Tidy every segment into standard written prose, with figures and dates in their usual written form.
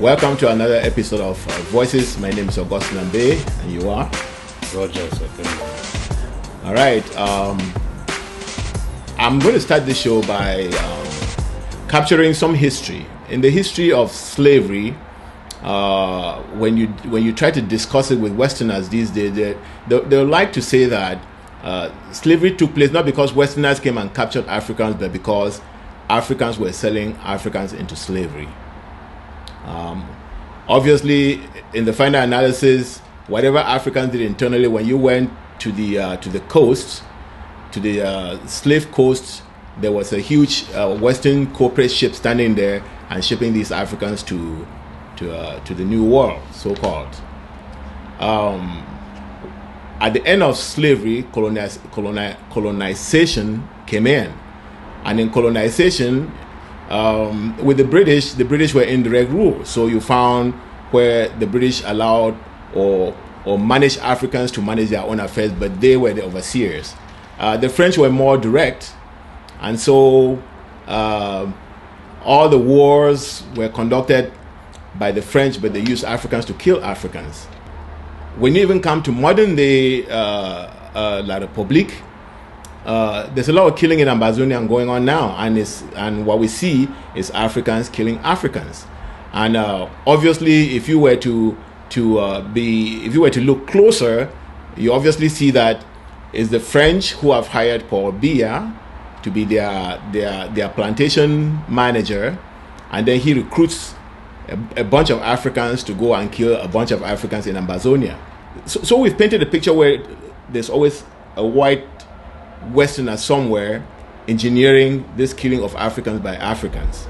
Welcome to another episode of Voices. My name is Augustine Ambe, and you are? Roger. All right. I'm going to start the show by capturing some history. In the history of slavery, when you try to discuss it with Westerners these days, they like to say that slavery took place not because Westerners came and captured Africans, but because Africans were selling Africans into slavery. Obviously, in the final analysis, whatever Africans did internally, when you went to the coast, to the slave coast, there was a huge Western corporate ship standing there and shipping these Africans to the New World, so-called. At the end of slavery, colonization came in, and in colonization, with the British were indirect rule. So you found where the British allowed or managed Africans to manage their own affairs, but they were the overseers. The French were more direct, and so all the wars were conducted by the French, but they used Africans to kill Africans. When you even come to modern day La République, there's a lot of killing in Amazonia going on now, and what we see is Africans killing Africans. And obviously, if you were to look closer, you obviously see that it's the French who have hired Paul Biya to be their plantation manager, and then he recruits a bunch of Africans to go and kill a bunch of Africans in Amazonia. So we've painted a picture where there's always a white Westerner somewhere engineering this killing of Africans by Africans.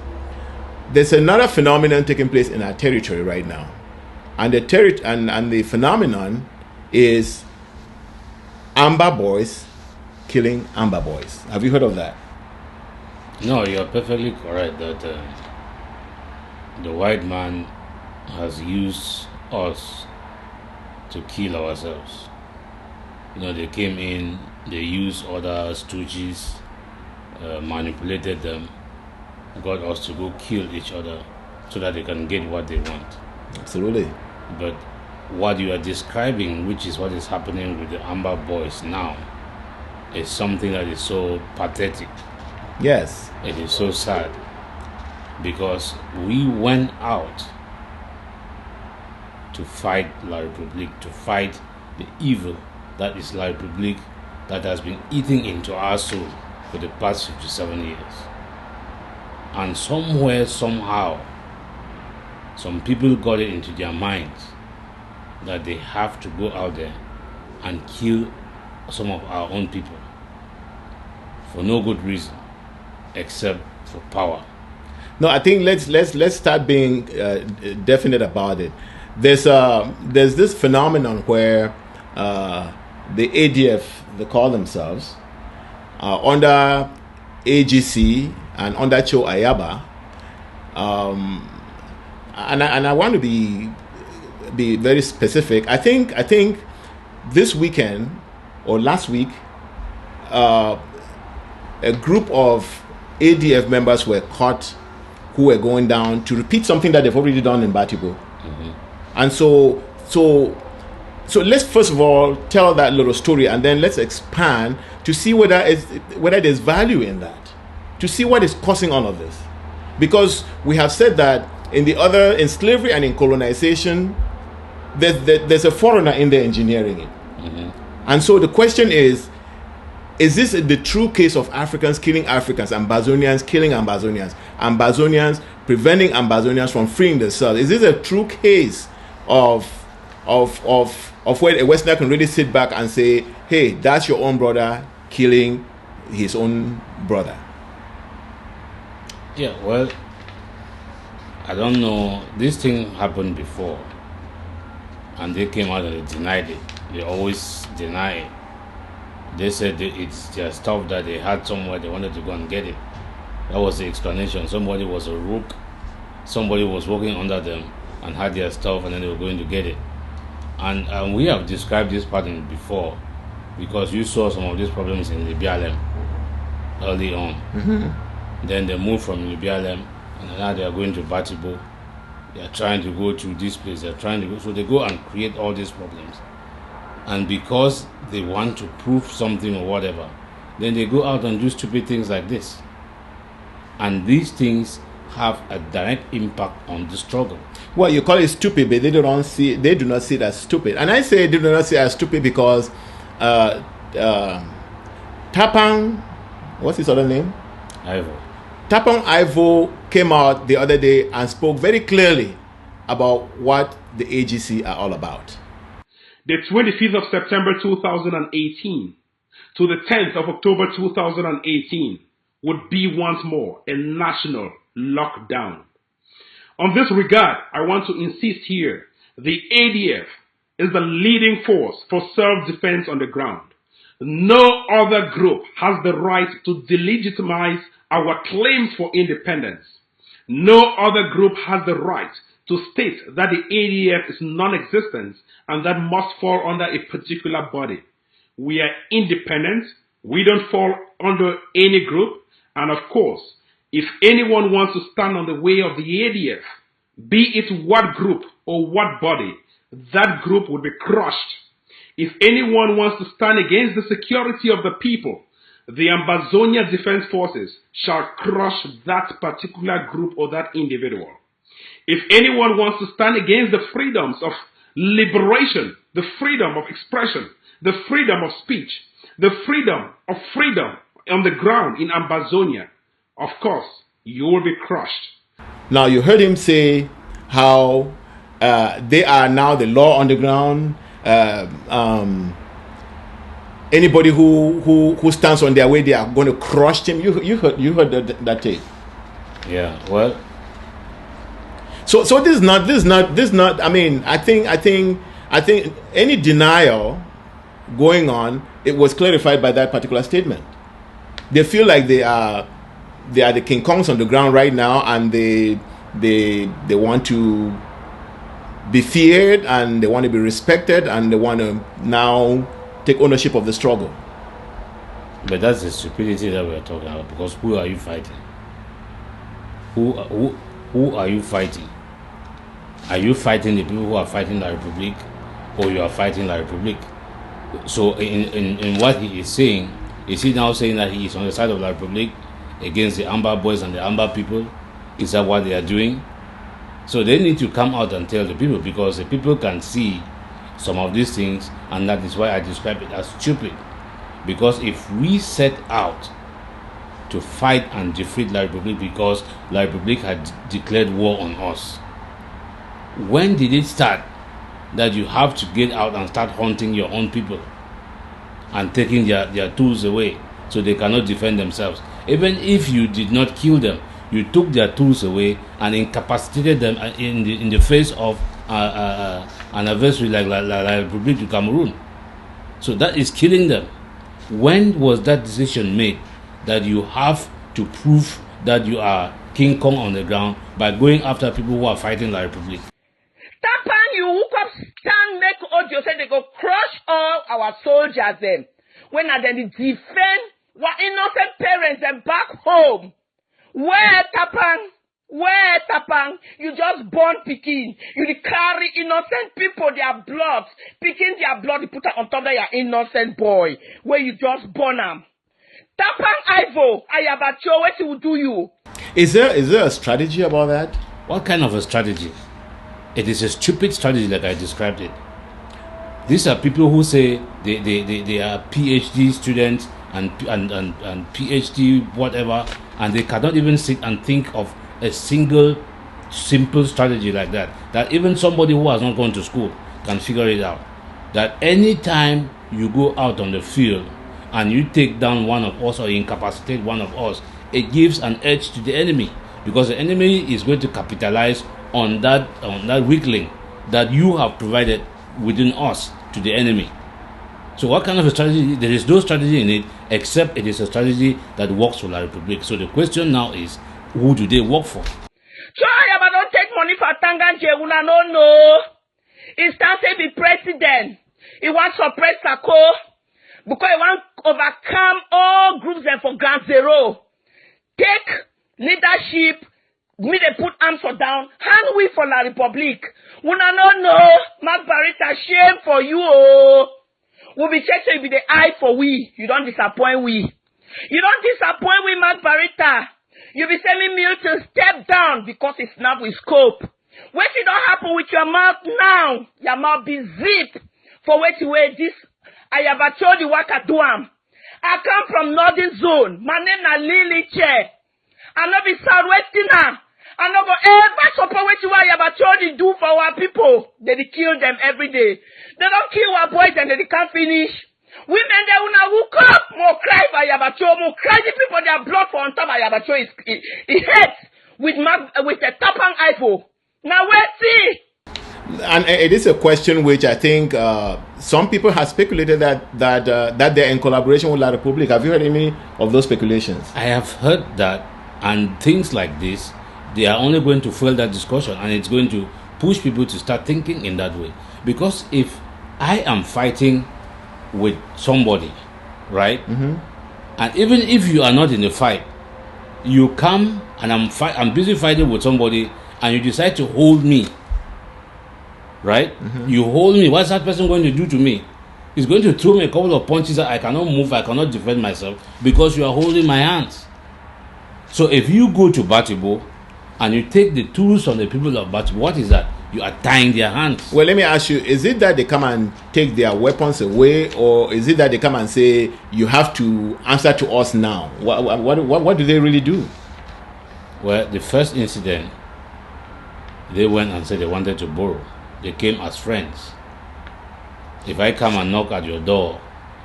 There's another phenomenon taking place in our territory right now, and the phenomenon is Amber boys killing Amber boys. Have you heard of that? No, you're perfectly correct that the white man has used us to kill ourselves. They came in, they used other stooges, manipulated them, got us to go kill each other so that they can get what they want. Absolutely. But what you are describing, which is what is happening with the Amber boys now, is something that is so pathetic. Yes. It is so sad, because we went out to fight La République, to fight the evil that is La République, that has been eating into our soul for the past 57 years. And somewhere, somehow, some people got it into their minds that they have to go out there and kill some of our own people for no good reason except for power. No, I think let's start being definite about it. There's this phenomenon where the ADF, they call themselves, under AGC and under Cho Ayaba, and I want to be very specific. I think this weekend or last week, a group of ADF members were caught who were going down to repeat something that they've already done in Batibo. Mm-hmm. And so let's first of all tell that little story, and then let's expand to see whether there's value in that, to see what is causing all of this. Because we have said that in slavery and in colonization, there's a foreigner in there engineering it. Mm-hmm. And so the question is this the true case of Africans killing Africans, Ambazonians killing Ambazonians, Ambazonians preventing Ambazonians from freeing themselves? Is this a true case of where a Westerner can really sit back and say, hey, that's your own brother killing his own brother? Yeah, well, I don't know. This thing happened before, and they came out and they denied it. They always deny it. They said it's their stuff that they had somewhere, they wanted to go and get it. That was the explanation. Somebody was a rook, somebody was working under them and had their stuff, and then they were going to get it. And we have described this pattern before, because you saw some of these problems in Libialem early on. Mm-hmm. Then they moved from Libialem, and now they are going to Batibo, They are trying to go to this place. They are trying to go. So they go and create all these problems. And because they want to prove something or whatever, then they go out and do stupid things like this. And these things have a direct impact on the struggle. Well, you call it stupid, but they do not see it as stupid. And I say they do not see it as stupid because Tapang, what's his other name? Ivo. Tapang Ivo came out the other day and spoke very clearly about what the AGC are all about. The 25th of September 2018 to the 10th of October 2018 would be once more a national lockdown. On this regard, I want to insist here, the ADF is the leading force for self-defense on the ground. No other group has the right to delegitimize our claims for independence. No other group has the right to state that the ADF is non-existent and that must fall under a particular body. We are independent. We don't fall under any group. And of course, if anyone wants to stand on the way of the ADF, be it what group or what body, that group would be crushed. If anyone wants to stand against the security of the people, the Ambazonia Defense Forces shall crush that particular group or that individual. If anyone wants to stand against the freedoms of liberation, the freedom of expression, the freedom of speech, the freedom on the ground in Ambazonia, of course, you will be crushed. Now, you heard him say how they are now the law on the ground. Anybody who stands on their way, they are going to crush them. You heard that tape. Yeah. Well. So this is not. I mean, I think any denial going on, it was clarified by that particular statement. They feel like they are the King Kongs on the ground right now, and they want to be feared, and they want to be respected, and they want to now take ownership of the struggle. But that's the stupidity that we're talking about, because who are you fighting? Who are you fighting? Are you fighting the people who are fighting the Republic, or you are fighting the Republic? So in what he is saying, is he now saying that he is on the side of the Republic against the Amba boys and the Amba people? Is that what they are doing? So they need to come out and tell the people, because the people can see some of these things, and that is why I describe it as stupid. Because if we set out to fight and defeat La Republique because La Republique had declared war on us, when did it start that you have to get out and start hunting your own people and taking their tools away so they cannot defend themselves? Even if you did not kill them, you took their tools away and incapacitated them in the face of an adversary like La Republique du Cameroon. So that is killing them. When was that decision made that you have to prove that you are King Kong on the ground by going after people who are fighting La Republique? Tapan, you woke up, stand, make audio, say they go crush all our soldiers them. When are they defend our innocent parents and back home? Where Tapan? Where Tapan? You just born picking. You carry innocent people, their blood, picking their blood, you put it on top of your innocent boy. Where you just born them. Tapan Ivo, Ayabacho, what will do you? Is there a strategy about that? What kind of a strategy? It is a stupid strategy like I described it. These are people who say they are PhD students and PhD whatever, and they cannot even sit and think of a single simple strategy like that. That even somebody who has not gone to school can figure it out. That anytime you go out on the field and you take down one of us or incapacitate one of us, it gives an edge to the enemy, because the enemy is going to capitalize on that weakling that you have provided within us to the enemy. So what kind of a strategy? There is no strategy in it, except it is a strategy that works for La Republique. So the question now is, who do they work for? Try but don't take money for Tanganje, una no. It's time to be president. He wants to suppress Sako because he wants to overcome all groups and for ground zero. Take leadership Me they put arms for down, hand we for la Republic. Una no, Mark Barita, shame for you, oh. We'll be checking with the eye for we. You don't disappoint we. You don't disappoint we, Mark Barita. You be telling Milton step down because it's not with scope. What it don't happen with your mouth now? Your mouth be zip for what you wear this. I have told you what I do. I come from Northern Zone. My name na Lily Chair. I know be Southwesterner. I know go ever support what you have told you do for our people. They kill them every day. They don't kill our boys and they can't finish. Women they una woke up more cry for Yabacho, more cry the people their blood for on top of Yabacho is it hurts with a tapang iPhone. Now where see? And it is a question which I think some people have speculated that they're in collaboration with La Republic. Have you heard any of those speculations? I have heard that, and things like this, they are only going to fuel that discussion, and it's going to push people to start thinking in that way. Because if I am fighting with somebody, right, and even if you are not in the fight, you come and I'm busy fighting with somebody, and you decide to hold me. Right? You hold me. What's that person going to do to me? He's going to throw me a couple of punches that I cannot move, I cannot defend myself because you are holding my hands. So if you go to Batibo and you take the tools from the people of Batibo, what is that? You are tying their hands. Well, let me ask you, is it that they come and take their weapons away, or is it that they come and say, you have to answer to us now? What do they really do? Well, the first incident, they went and said they wanted to borrow. They came as friends. If I come and knock at your door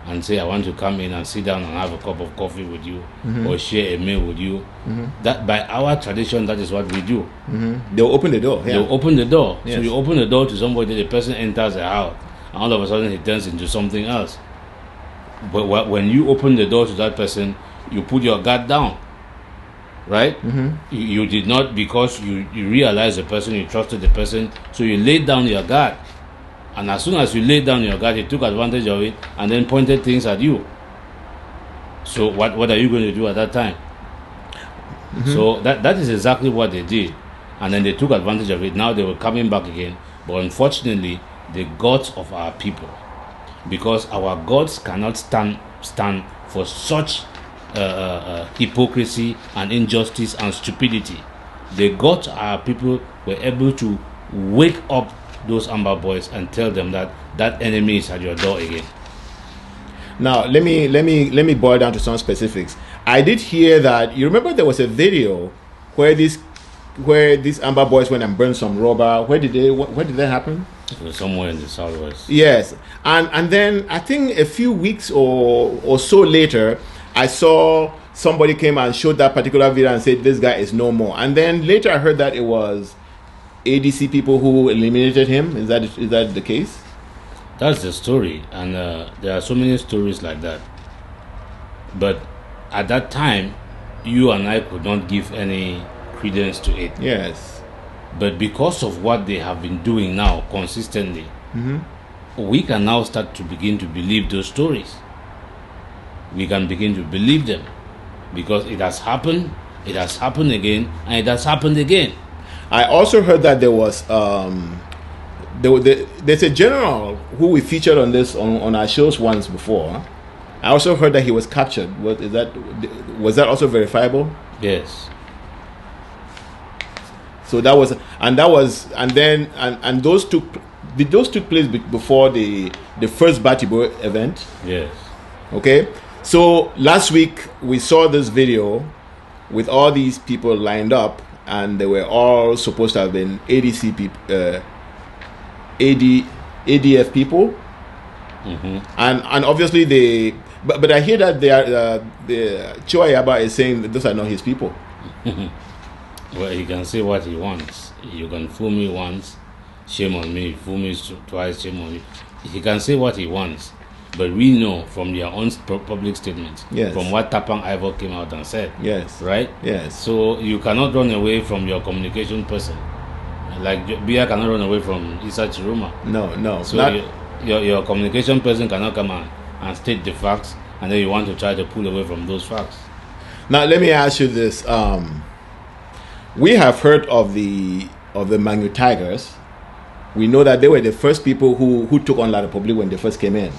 and say I want to come in and sit down and have a cup of coffee with you or share a meal with you, that by our tradition, that is what we do. They'll open the door. Yeah. They'll open the door. Yes. So you open the door to somebody, the person enters the house, and all of a sudden he turns into something else. But when you open the door to that person, you put your guard down. Right? You did not, because you realized the person, you trusted the person, so you laid down your guard. And as soon as you laid down your guard, he took advantage of it and then pointed things at you. So what are you going to do at that time? So that is exactly what they did. And then they took advantage of it. Now they were coming back again. But unfortunately, the gods of our people, because our gods cannot stand for such hypocrisy and injustice and stupidity. The gods our people were able to wake up those Amber boys and tell them that enemy is at your door again. Now let me boil down to some specifics. I did hear that, you remember there was a video where these Amber boys went and burned some rubber. Where did that happen? It was somewhere in the southwest. Yes, and then I think a few weeks or so later, I saw somebody came and showed that particular video and said this guy is no more. And then later I heard that it was ADC people who eliminated him. Is that the case? That's the story, and there are so many stories like that. But at that time, you and I could not give any credence to it. Yes. But because of what they have been doing now consistently, we can now start to begin to believe those stories. We can begin to believe them because it has happened again, and it has happened again. I also heard that there was there's a general who we featured on on our shows once before. I also heard that he was captured. Was that also verifiable? Yes. So those took place before the first Batibo event. Yes. Okay. So last week we saw this video with all these people lined up, and they were all supposed to have been ADC people, ADF people, and obviously but I hear that the Chiwayaba is saying that those are not his people. Well, he can say what he wants. You can fool me once, shame on me. Fool me twice, shame on me. He can say what he wants. But we know from their own public statements, yes, from what Tapang Ivor came out and said, yes, right? Yes. So you cannot run away from your communication person. Like Bia cannot run away from Isa Chiruma. No. So your communication person cannot come and state the facts, and then you want to try to pull away from those facts. Now let me ask you this: we have heard of the Mangu Tigers. We know that they were the first people who took on La Republique when they first came in.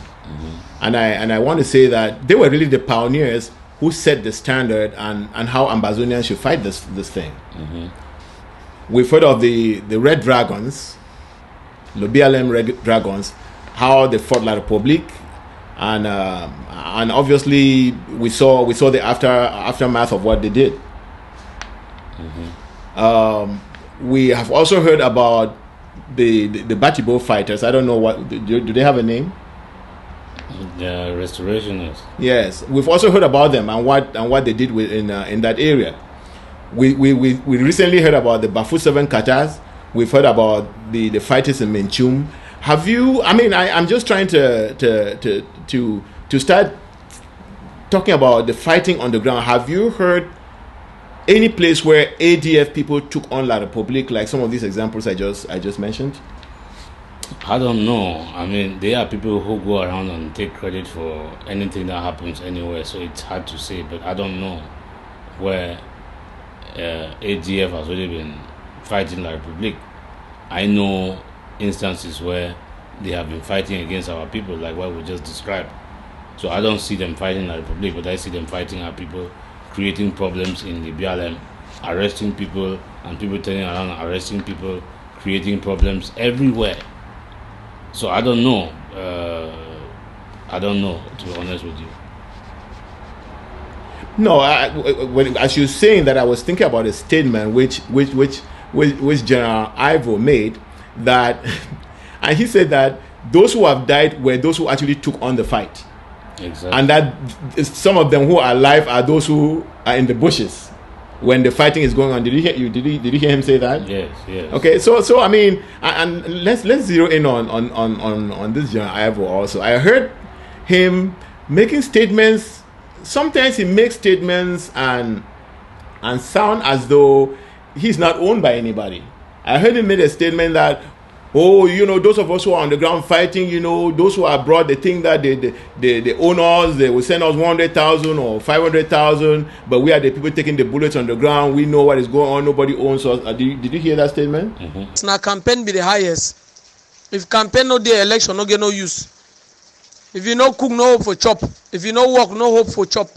And I want to say that they were really the pioneers who set the standard and how Ambazonians should fight this thing. We've heard of the Red Dragons, the BLM Red Dragons, how they fought La Republique, and obviously we saw the aftermath of what they did. We have also heard about the Batibo fighters. I don't know what do they have a name? The restorationists. Yes, we've also heard about them and what they did in that area. We recently heard about the Bafu 7 Katas. We've heard about the fighters in Menchum. Have you? I mean, I'm just trying to start talking about the fighting on the ground. Have you heard any place where ADF people took on La Republique, like some of these examples I just mentioned? I don't know. I mean, there are people who go around and take credit for anything that happens anywhere, so it's hard to say. But I don't know where ADF has really been fighting La Republique. I know instances where they have been fighting against our people, like what we just described. So I don't see them fighting La Republique, but I see them fighting our people, creating problems in the BLM, arresting people, and people turning around and arresting people, creating problems everywhere. So I don't know. I don't know, to be honest with you. No, as you're saying that, I was thinking about a statement which General Ivo made, that, and he said that those who have died were those who actually took on the fight. Exactly. And that some of them who are alive are those who are in the bushes when the fighting is going on. Did you hear him say that? Yes. Okay, so I mean, and let's zero in on this General Ivo also. I heard him making statements. Sometimes he makes statements and sound as though he's not owned by anybody. I heard him make a statement that, those of us who are on the ground fighting, those who are abroad, they think that they own us, they will send us 100,000 or 500,000, but we are the people taking the bullets on the ground. We know what is going on. Nobody owns us. Did you hear that statement? It's not campaign be the highest. If campaign no day, election no get no use. If you no cook, no hope for chop. If you no work, no hope for chop.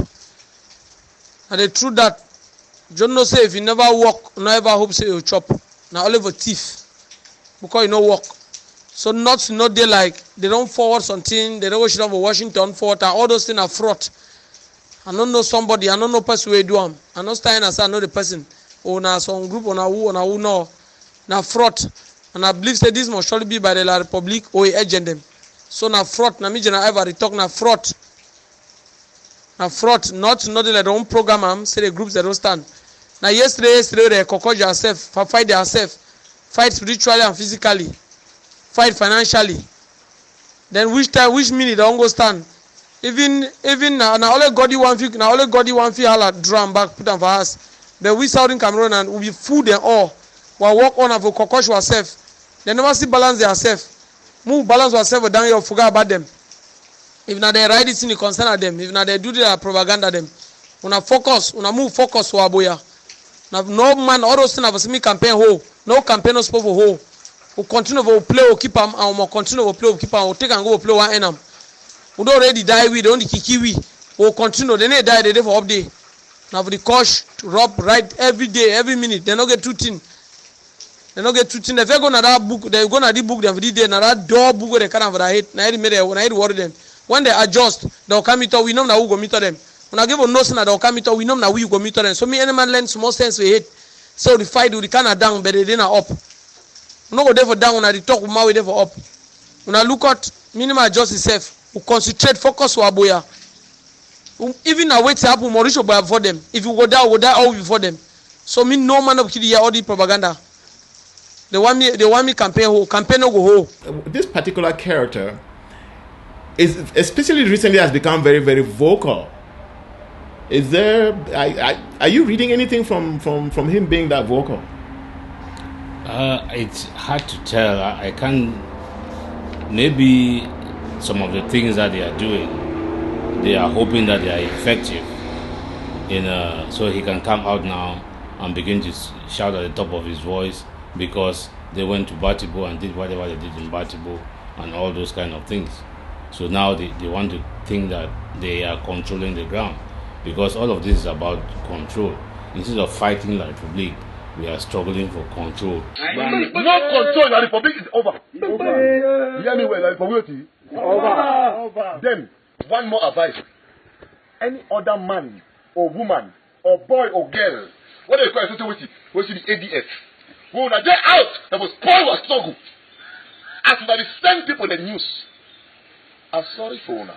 And the truth that John no say if you never work, no ever hope say you chop. Now only for thief. Because you no work. So not they like they don't forward something, they don't should have a Washington forward, all those things are fraud. I don't know somebody, I don't know person where do them. I don't stand as I know the person. Or na some group or na who no. Na fraud. And I believe say this must surely be by the La Republique or agent them. So na fraud, na me General Ivory talk na fraud. Na fraud, not they like their own program say the groups that don't stand. Now yesterday they cockroach themselves, fight themselves. Fight spiritually and physically, fight financially. Then which minute they don't go stand? Even now only God one fee hala drum back put them for us. But we Southern Cameroon and we be food and all. We work on and for cockroach ourselves. They never see balance themselves. Move balance ourselves down here, forget about them. If now they write this in the concern of them, if now they do their propaganda them, una move focus for aboya. Now no man all those things have me campaign whole. No campaign no sport for whole. We continue to play or keep them and we continue to play or keep them. We take and go play one enam. We don't already die we don't kiki we. We continue. They need die the day for update. Now for the coach rob right every day, every minute. They don't get two things. They don't get two things. If they go na that book, they go na the book them for the day. Na that door book where they can have the hate. Na it worry them. When they adjust, they'll come meet us. We know na who go meet them. When I give a notion that they'll come meet us, we know na who go meet them. So me any man learn small sense we hate. So the fight with the kind of down, but they didn't up. We not go there for down when I talk with my way there for up. When I look at minimum adjust itself, we concentrate, focus for Aboya. Even I wait to happen Mauricio boy before them. If you go down, we die all before them. So me no man of kid here all the propaganda. They want me campaign no go home. This particular character is especially recently has become very, very vocal. Is there? Are you reading anything from him being that vocal? It's hard to tell. I can't. Maybe some of the things that they are doing, they are hoping that they are effective. So he can come out now and begin to shout at the top of his voice because they went to Batibo and did whatever they did in Batibo and all those kind of things. So now they want to think that they are controlling the ground because all of this is about control. Instead of fighting La Republique, we are struggling for control. No control, La Republique is over. You hear me well, La Republique is over. Then, one more advice. Any other man or woman or boy or girl, what they call it, we see the ADF. When they out, that was spoil our struggle. As they send people the news. I'm sorry for una.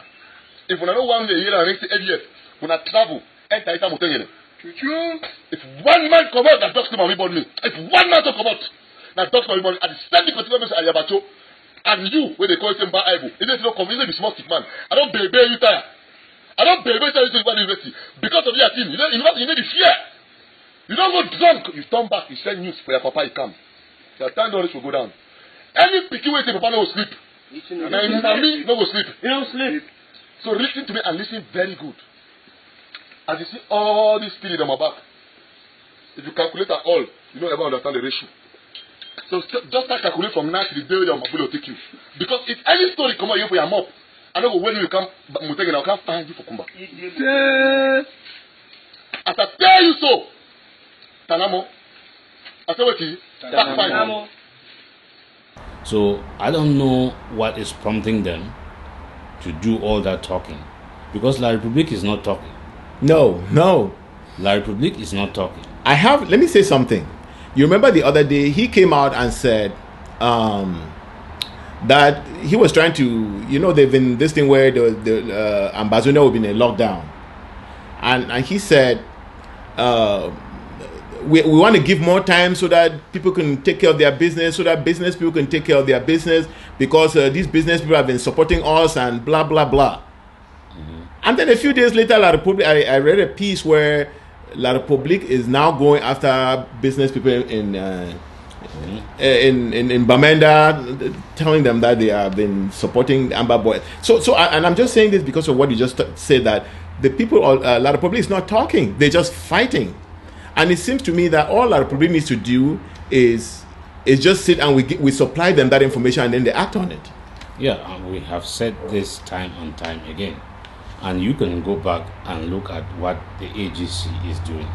If una no one day here and the ADF, when I travel, enter it am if one man come out, that talks to my me. If one man talk about that talks to my and the sending continuous Ayabacho, and you, when they call it Mba Aibo, it is not convincing the small stick man. I don't baby you tire. I don't baby you to the university. Because of your team, you need the fear. You don't go drunk, you turn back, you send news for your papa, you come. Your time dollars will go down. Any picky way to papa no sleep. And me, no go sleep. You don't sleep. So listen to me and listen very good. As you see all these things on my back, if you calculate at all, you don't ever understand the ratio. So just start calculate from now to the day your mobile will take you. Because if any story come out you for your mop, I don't know when you come, Mutegi, I can't find you for Kumba. As I tell you so, Tanamo, I say what you, that's fine. So I don't know what is prompting them to do all that talking. Because La Republique is not talking. No. La Republique is not talking. Let me say something. You remember the other day, he came out and said that he was trying to, they've been this thing where the ambassador will be in a lockdown. And he said, we want to give more time so that people can take care of their business, so that business people can take care of their business, because these business people have been supporting us and blah, blah, blah. And then a few days later, La Republique, I read a piece where La Republique is now going after business people in Bamenda, telling them that they have been supporting Amber Boy. So, and I'm just saying this because of what you just said, that the people, La Republique is not talking; they're just fighting. And it seems to me that all La Republique needs to do is just sit and we supply them that information and then they act on it. Yeah, and we have said this time and time again. And you can go back and look at what the AGC is doing.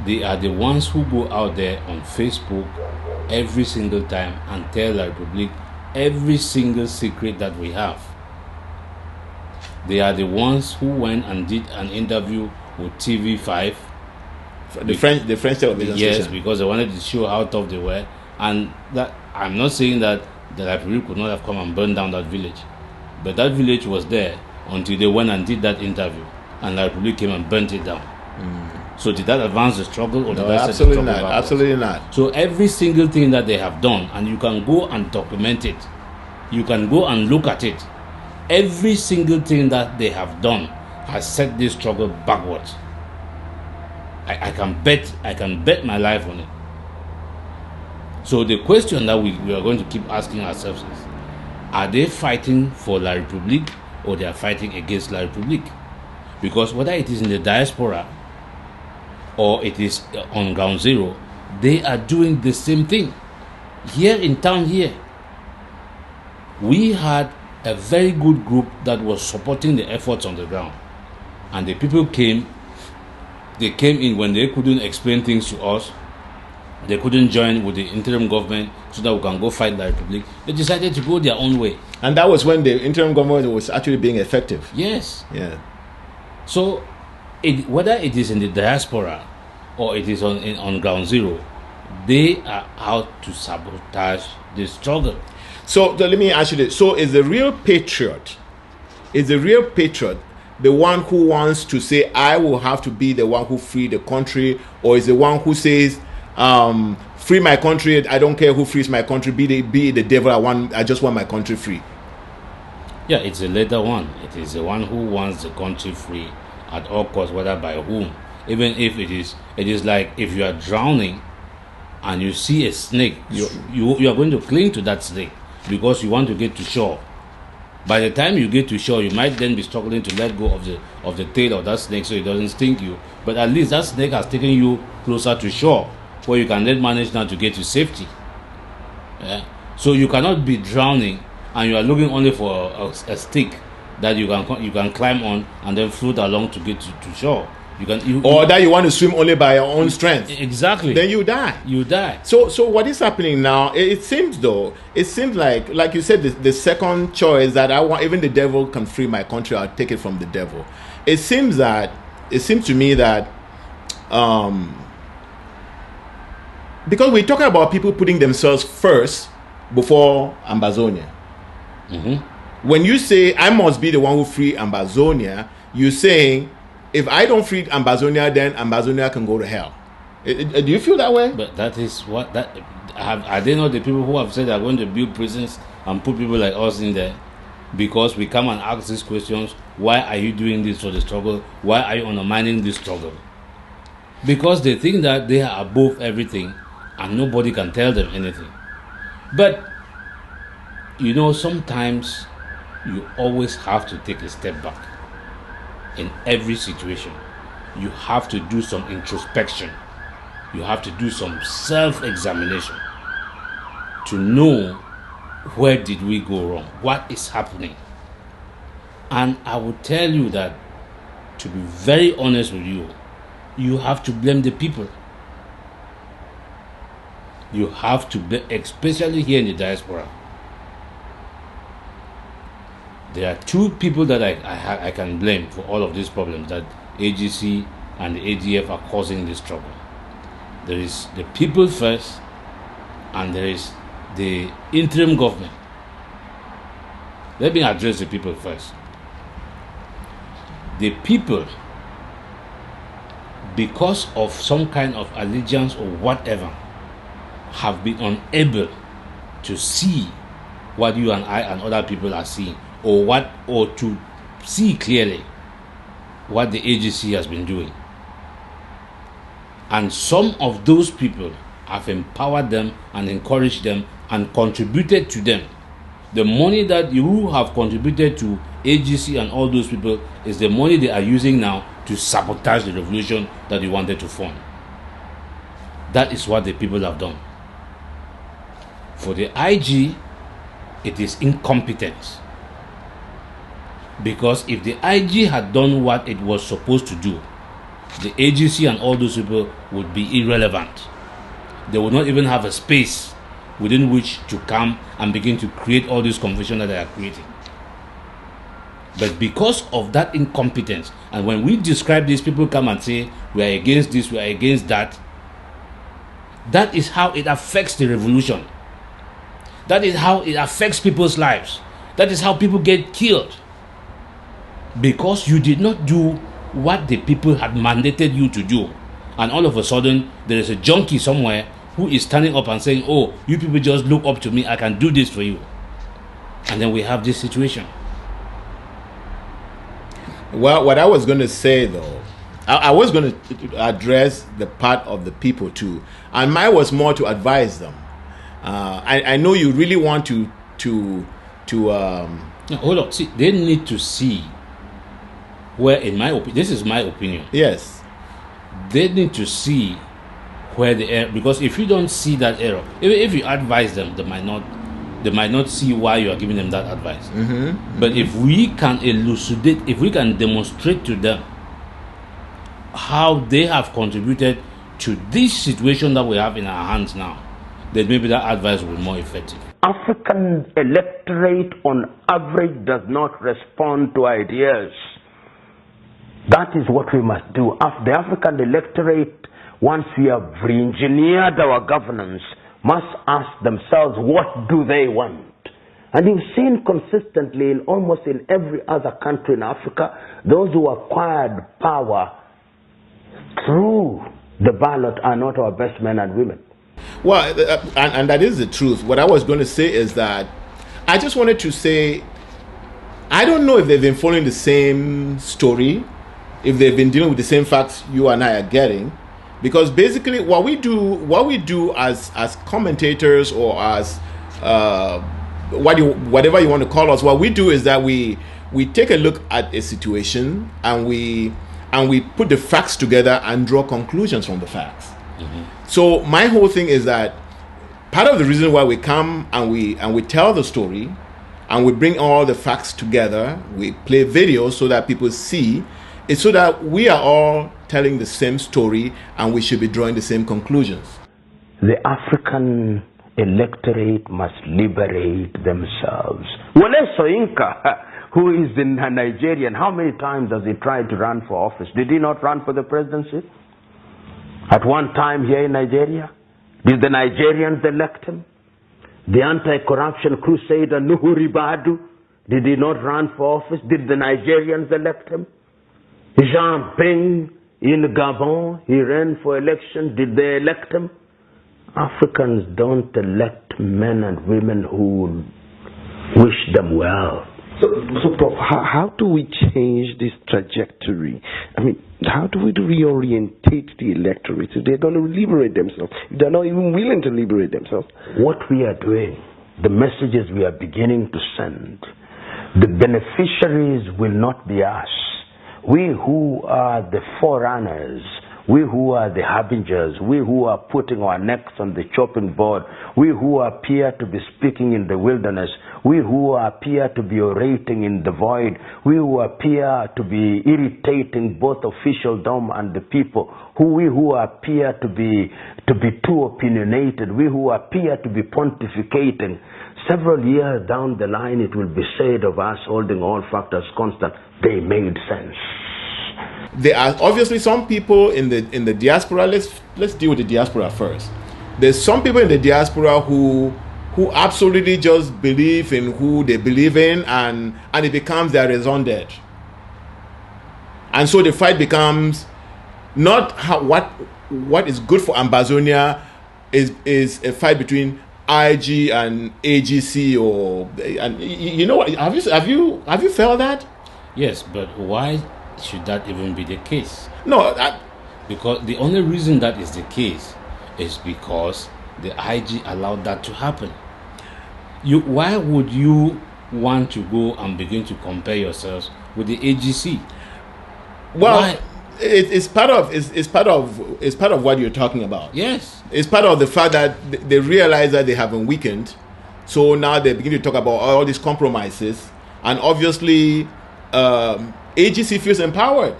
They are the ones who go out there on Facebook every single time and tell La Republique every single secret that we have. They are the ones who went and did an interview with TV5. The French television yes, station. because they wanted to show how tough they were. And that I'm not saying that the La Republique could not have come and burned down that village. But that village was there until they went and did that interview, and La Republique came and burnt it down. So did that advance the struggle, or did that set the struggle backwards? Absolutely not. So every single thing that they have done, and you can go and document it, you can go and look at it. Every single thing that they have done has set this struggle backwards. I can bet my life on it. So the question that we are going to keep asking ourselves is, are they fighting for La Republique or they are fighting against La Republique? Because whether it is in the diaspora or it is on ground zero, they are doing the same thing. Here in town here, we had a very good group that was supporting the efforts on the ground. And the people came in when they couldn't explain things to us. They couldn't join with the interim government so that we can go fight La Republique. They decided to go their own way. And that was when the interim government was actually being effective. Yes. Yeah. So, whether it is in the diaspora or it is on ground zero, they are out to sabotage the struggle. So let me ask you this. So is the real patriot the one who wants to say, I will have to be the one who free the country, or is the one who says, free my country, I don't care who frees my country, be the devil, I just want my country free? Yeah, it's the latter one. It is the one who wants the country free at all costs, whether by whom. Even if it is like if you are drowning and you see a snake, you are going to cling to that snake because you want to get to shore. By the time you get to shore, you might then be struggling to let go of the tail of that snake so it doesn't sting you. But at least that snake has taken you closer to shore, where you can then manage now to get to safety. Yeah? So you cannot be drowning and you are looking only for a stick that you can climb on and then float along to get to shore. Or that you want to swim only by your own strength. Exactly. Then you die. You die. So what is happening now? It seems like you said, the second choice that I want, even the devil can free my country, I'll take it from the devil. It seems to me that because we're talking about people putting themselves first before Ambazonia. Mm-hmm. When you say I must be the one who free Ambazonia, you're saying, if I don't free Ambazonia, then Ambazonia can go to hell. Do you feel that way? But that is what are they not the people who have said they're going to build prisons and put people like us in there? Because we come and ask these questions: why are you doing this for the struggle? Why are you undermining this struggle? Because they think that they are above everything and nobody can tell them anything. But sometimes you always have to take a step back. In every situation, you have to do some introspection. You have to do some self-examination to know where did we go wrong, what is happening. And I will tell you that, to be very honest with you, you have to blame the people. You have to blame, especially here in the diaspora. There are two people that I can blame for all of these problems that AGC and the ADF are causing this trouble. There is the people first, and there is the interim government. Let me address the people first. The people, because of some kind of allegiance or whatever, have been unable to see what you and I and other people are seeing, or to see clearly what the agency has been doing. And some of those people have empowered them and encouraged them and contributed to them. The money that you have contributed to AGC and all those people is the money they are using now to sabotage the revolution that you wanted to form. That is what the people have done. For the IG, it is incompetence. Because if the IG had done what it was supposed to do, the AGC and all those people would be irrelevant. They would not even have a space within which to come and begin to create all this confusion that they are creating. But because of that incompetence, and when we describe this, people come and say, we are against this, we are against that. That is how it affects the revolution. That is how it affects people's lives. That is how people get killed. Because you did not do what the people had mandated you to do. And all of a sudden, there is a junkie somewhere who is standing up and saying, oh, you people just look up to me, I can do this for you. And then we have this situation. Well, what I was going to say, though, I was going to address the part of the people, too. And mine was more to advise them. I know you really want to no, hold on. See, they need to see where, in my opinion, this is my opinion. Yes. They need to see where the error, because if you don't see that error, if you advise them, they might not see why you are giving them that advice. Mm-hmm. But if we can elucidate, if we can demonstrate to them how they have contributed to this situation that we have in our hands now, then maybe that advice will be more effective. African electorate on average does not respond to ideas. That is what we must do. The African electorate, once we have re-engineered our governance, must ask themselves, what do they want? And you've seen consistently in almost in every other country in Africa, those who acquired power through the ballot are not our best men and women. Well, and that is the truth. What I was going to say is that I just wanted to say, I don't know if they've been following the same story, if they've been dealing with the same facts you and I are getting, because basically what we do as commentators or as whatever you want to call us, what we do is that we take a look at a situation and we put the facts together and draw conclusions from the facts. So my whole thing is that part of the reason why we come and we tell the story and we bring all the facts together, we play videos so that people see, is so that we are all telling the same story and we should be drawing the same conclusions. The African electorate must liberate themselves. Wole Soyinka, who is a Nigerian, how many times has he tried to run for office? Did he not run for the presidency? At one time here in Nigeria? Did the Nigerians elect him? The anti-corruption crusader Nuhu Ribadu, did he not run for office? Did the Nigerians elect him? Jean Ping in Gabon, he ran for election. Did they elect him? Africans don't elect men and women who wish them well. So Prof, how do we change this trajectory? I mean, how do we reorientate the electorate if they're going to liberate themselves? If they're not even willing to liberate themselves. What we are doing, the messages we are beginning to send, the beneficiaries will not be us. We who are the forerunners, we who are the harbingers, we who are putting our necks on the chopping board, we who appear to be speaking in the wilderness, we who appear to be orating in the void, we who appear to be irritating both officialdom and the people, we who appear to be too opinionated, we who appear to be pontificating. Several years down the line, it will be said of us, holding all factors constant, they made sense. There are obviously some people in the diaspora. Let's deal with the diaspora first. There's some people in the diaspora who absolutely just believe in who they believe in, and it becomes their raison d'etre. And so the fight becomes not what is good for Ambazonia is a fight between IG and AGC, and you know what? Have you felt that? Yes, but why should that even be the case? No, because the only reason that is the case is because the IG allowed that to happen. Why would you want to go and begin to compare yourselves with the AGC? Well, why? It's part of what you're talking about. Yes, it's part of the fact that they realize that they haven't weakened, so now they begin to talk about all these compromises, and obviously AGC feels empowered.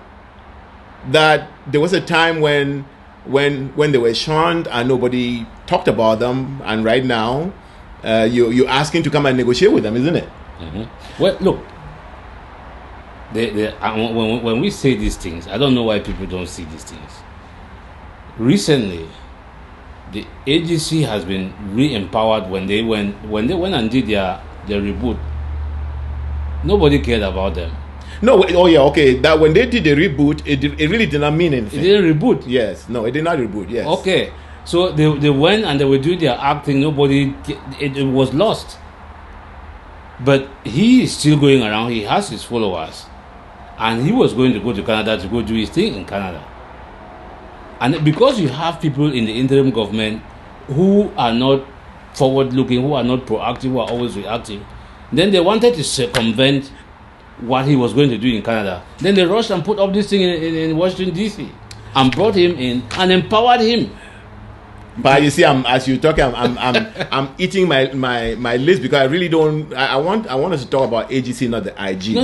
That there was a time when they were shunned and nobody talked about them, and right now you're asking to come and negotiate with them, isn't it? Mm-hmm. Well, look. When we say these things, I don't know why people don't see these things. Recently, the agency has been re-empowered. When they went and did their reboot, nobody cared about them. No, oh yeah, okay. That when they did the reboot, it really did not mean anything. It didn't reboot. Yes, no, it did not reboot. Yes. Okay, so they went and they were doing their acting. It was lost. But he is still going around. He has his followers. And he was going to go to Canada to go do his thing in Canada. And because you have people in the interim government who are not forward-looking, who are not proactive, who are always reactive, then they wanted to circumvent what he was going to do in Canada. Then they rushed and put up this thing in Washington, D.C. and brought him in and empowered him. But you see, as you talk, I'm eating my list because I really don't. I want us to talk about AGC, not the IG.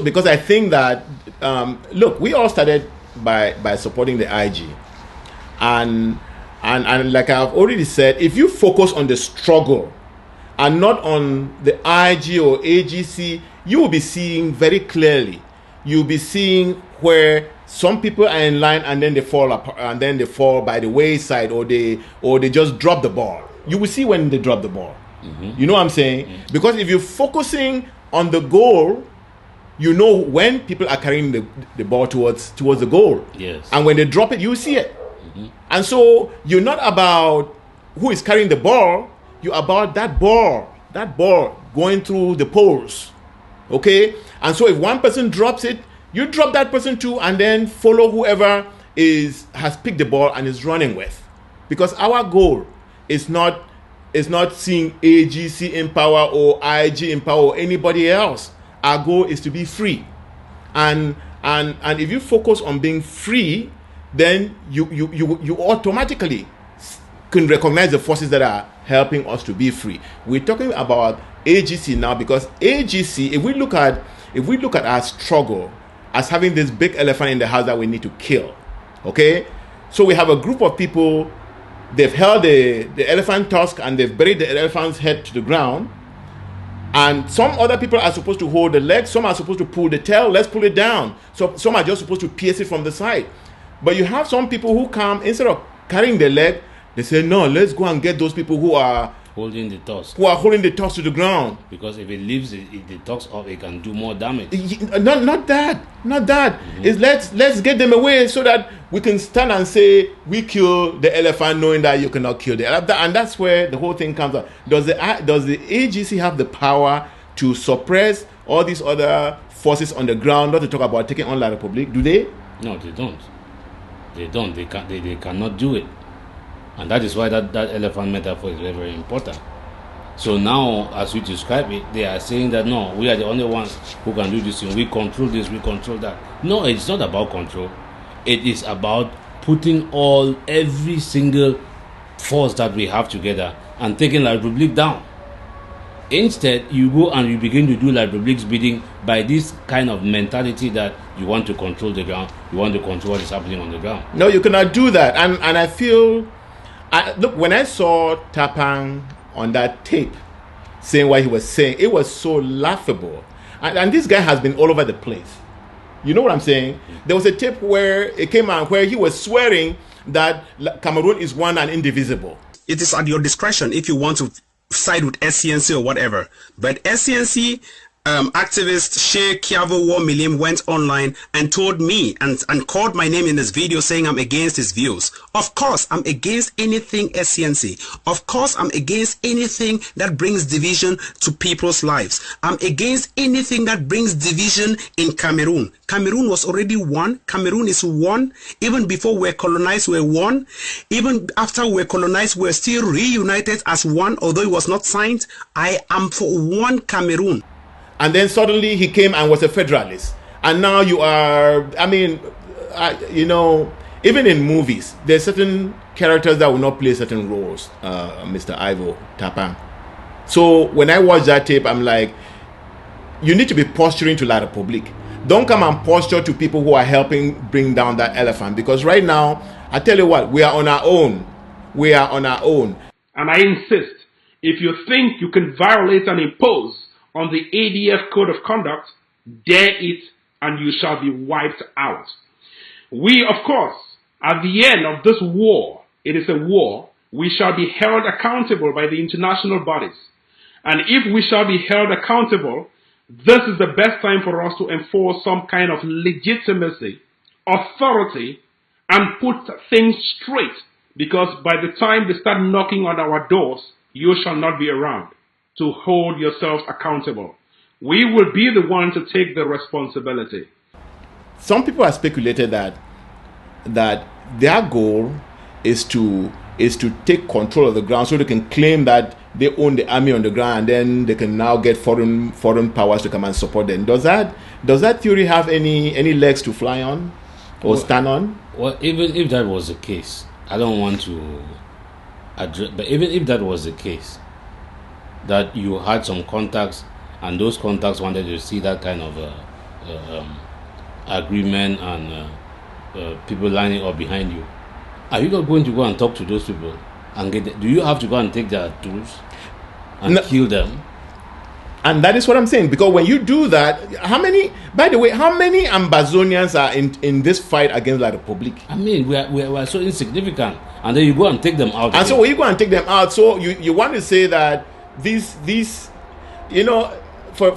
Because I think that look, we all started by supporting the IG, and like I've already said, if you focus on the struggle and not on the IG or AGC, you will be seeing very clearly. You'll be seeing where some people are in line and then they fall apart, and then they fall by the wayside, or they just drop the ball. You will see when they drop the ball. Mm-hmm. You know what I'm saying? Mm-hmm. Because if you're focusing on the goal, you know when people are carrying the ball towards the goal. Yes. And when they drop it, you see it. Mm-hmm. And so you're not about who is carrying the ball. You're about that ball going through the poles. Okay? And so if one person drops it, you drop that person too, and then follow whoever has picked the ball and is running with. Because our goal is not seeing AGC in power or IG in power or anybody else. Our goal is to be free, and if you focus on being free, then you automatically can recognize the forces that are helping us to be free. We're talking about AGC now because AGC, if we look at our struggle as having this big elephant in the house that we need to kill, okay? So we have a group of people, they've held the elephant tusk and they've buried the elephant's head to the ground, and some other people are supposed to hold the leg, some are supposed to pull the tail, let's pull it down. So some are just supposed to pierce it from the side. But you have some people who come, instead of carrying the leg, they say, no, let's go and get those people who are holding the tusk. Who are holding the tusk to the ground. Because if it leaves the tusk off, it can do more damage. Not that. It's let's get them away so that we can stand and say we kill the elephant, knowing that you cannot kill the elephant. And that's where the whole thing comes up. Does the AGC have the power to suppress all these other forces on the ground? Not to talk about taking on La Republique. Do they? No, they don't. They cannot do it. And that is why that elephant metaphor is very, very important. So now, as we describe it, they are saying that no, we are the only ones who can do this thing. We control this, we control that. No, it's not about control. It is about putting every single force that we have together and taking La Republique down. Instead, you go and you begin to do La Republique's bidding by this kind of mentality that you want to control the ground, you want to control what is happening on the ground. No, you cannot do that. And I feel... look, when I saw Tapang on that tape saying what he was saying, it was so laughable. And this guy has been all over the place. You know what I'm saying? There was a tape where it came out where he was swearing that Cameroon is one and indivisible. It is at your discretion if you want to side with SCNC or whatever. But SCNC activist Sheikh Kiavo War Milim went online and told me and called my name in this video saying I'm against his views. Of course, I'm against anything SCNC. Of course, I'm against anything that brings division to people's lives. I'm against anything that brings division in Cameroon. Cameroon was already one. Cameroon is one. Even before we were colonized, we were one. Even after we were colonized, we were still reunited as one, although it was not signed. I am for one Cameroon. And then suddenly he came and was a federalist. And now you are, even in movies, there's certain characters that will not play certain roles, Mr. Ivo Tapang. So when I watch that tape, I'm like, you need to be posturing to La Republique. Don't come and posture to people who are helping bring down that elephant. Because right now, I tell you what, we are on our own. We are on our own. And I insist, if you think you can violate and impose on the ADF Code of Conduct, dare it and you shall be wiped out. We, of course, at the end of this war, it is a war, we shall be held accountable by the international bodies. And if we shall be held accountable, this is the best time for us to enforce some kind of legitimacy, authority, and put things straight. Because by the time they start knocking on our doors, you shall not be around to hold yourselves accountable. We will be the one to take the responsibility. Some people have speculated that their goal is to take control of the ground so they can claim that they own the army on the ground, and then they can now get foreign powers to come and support them. Does that theory have any legs to fly on or stand on? Well, even if that was the case, I don't want to address, but even if that was the case, that you had some contacts and those contacts wanted to see that kind of agreement and people lining up behind you, are you not going to go and talk to those people and do you have to go and take their tools and kill them? And that is what I'm saying, because when you do that, by the way, how many Ambazonians are in this fight against La Republique? I mean, we are so insignificant, and then you go and take them out. And so when you go and take them out, so you want to say that these for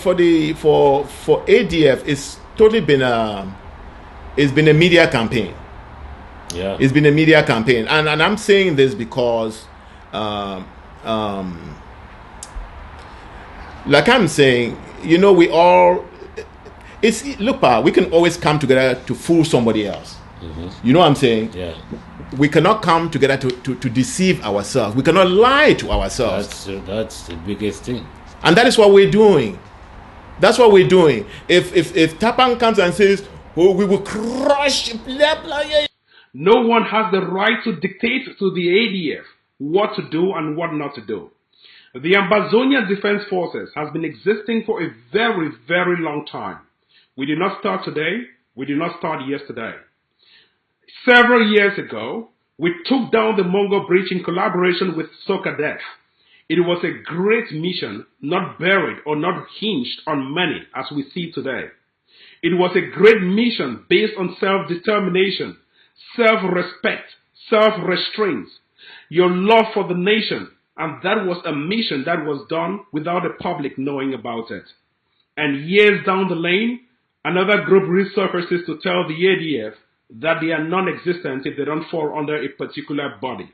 ADF it's totally been a media campaign. Yeah, it's been a media campaign, and I'm saying this because like I'm saying, we all we can always come together to fool somebody else. Mm-hmm. You know what I'm saying? Yeah. We cannot come together to deceive ourselves. We cannot lie to ourselves. That's the biggest thing. And that is what we're doing. That's what we're doing. If Tapan comes and says, "Oh, we will crush," blah, blah, yeah. No one has the right to dictate to the ADF what to do and what not to do. The Ambazonian Defense Forces has been existing for a very, very long time. We did not start today. We did not start yesterday. Several years ago, we took down the Mongol Bridge in collaboration with Sokadef. It was a great mission, not buried or not hinged on money as we see today. It was a great mission based on self-determination, self-respect, self-restraint, your love for the nation, and that was a mission that was done without the public knowing about it. And years down the lane, another group resurfaces to tell the ADF that they are non-existent if they don't fall under a particular body.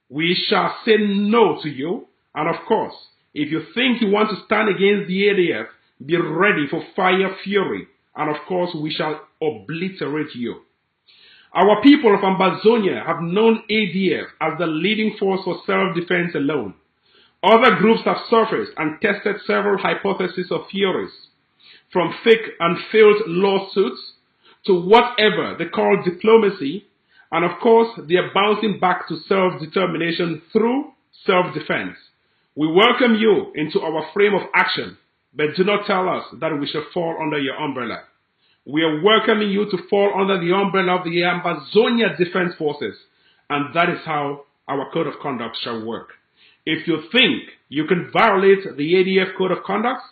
We shall say no to you, and of course, if you think you want to stand against the ADF, be ready for fire fury, and of course we shall obliterate you. Our people of Ambazonia have known ADF as the leading force for self-defense alone. Other groups have surfaced and tested several hypotheses of theories, from fake and failed lawsuits to whatever they call diplomacy, and of course they are bouncing back to self-determination through self-defense. We welcome you into our frame of action, but do not tell us that we shall fall under your umbrella. We are welcoming you to fall under the umbrella of the Ambazonia Defense Forces, and that is how our code of conduct shall work. If you think you can violate the ADF code of conduct,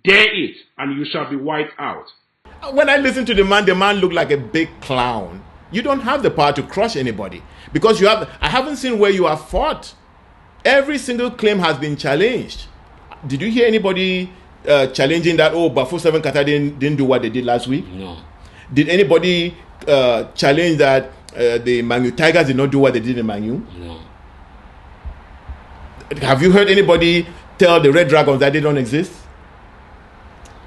dare it, and you shall be wiped out. When I listen to the man looked like a big clown. You don't have the power to crush anybody because I haven't seen where you have fought. Every single claim has been challenged. Did you hear anybody challenging that, oh, Bafo 7 Qatar didn't do what they did last week? No. Did anybody challenge that the Manu Tigers did not do what they did in Manu? No. Have you heard anybody tell the Red Dragons that they don't exist?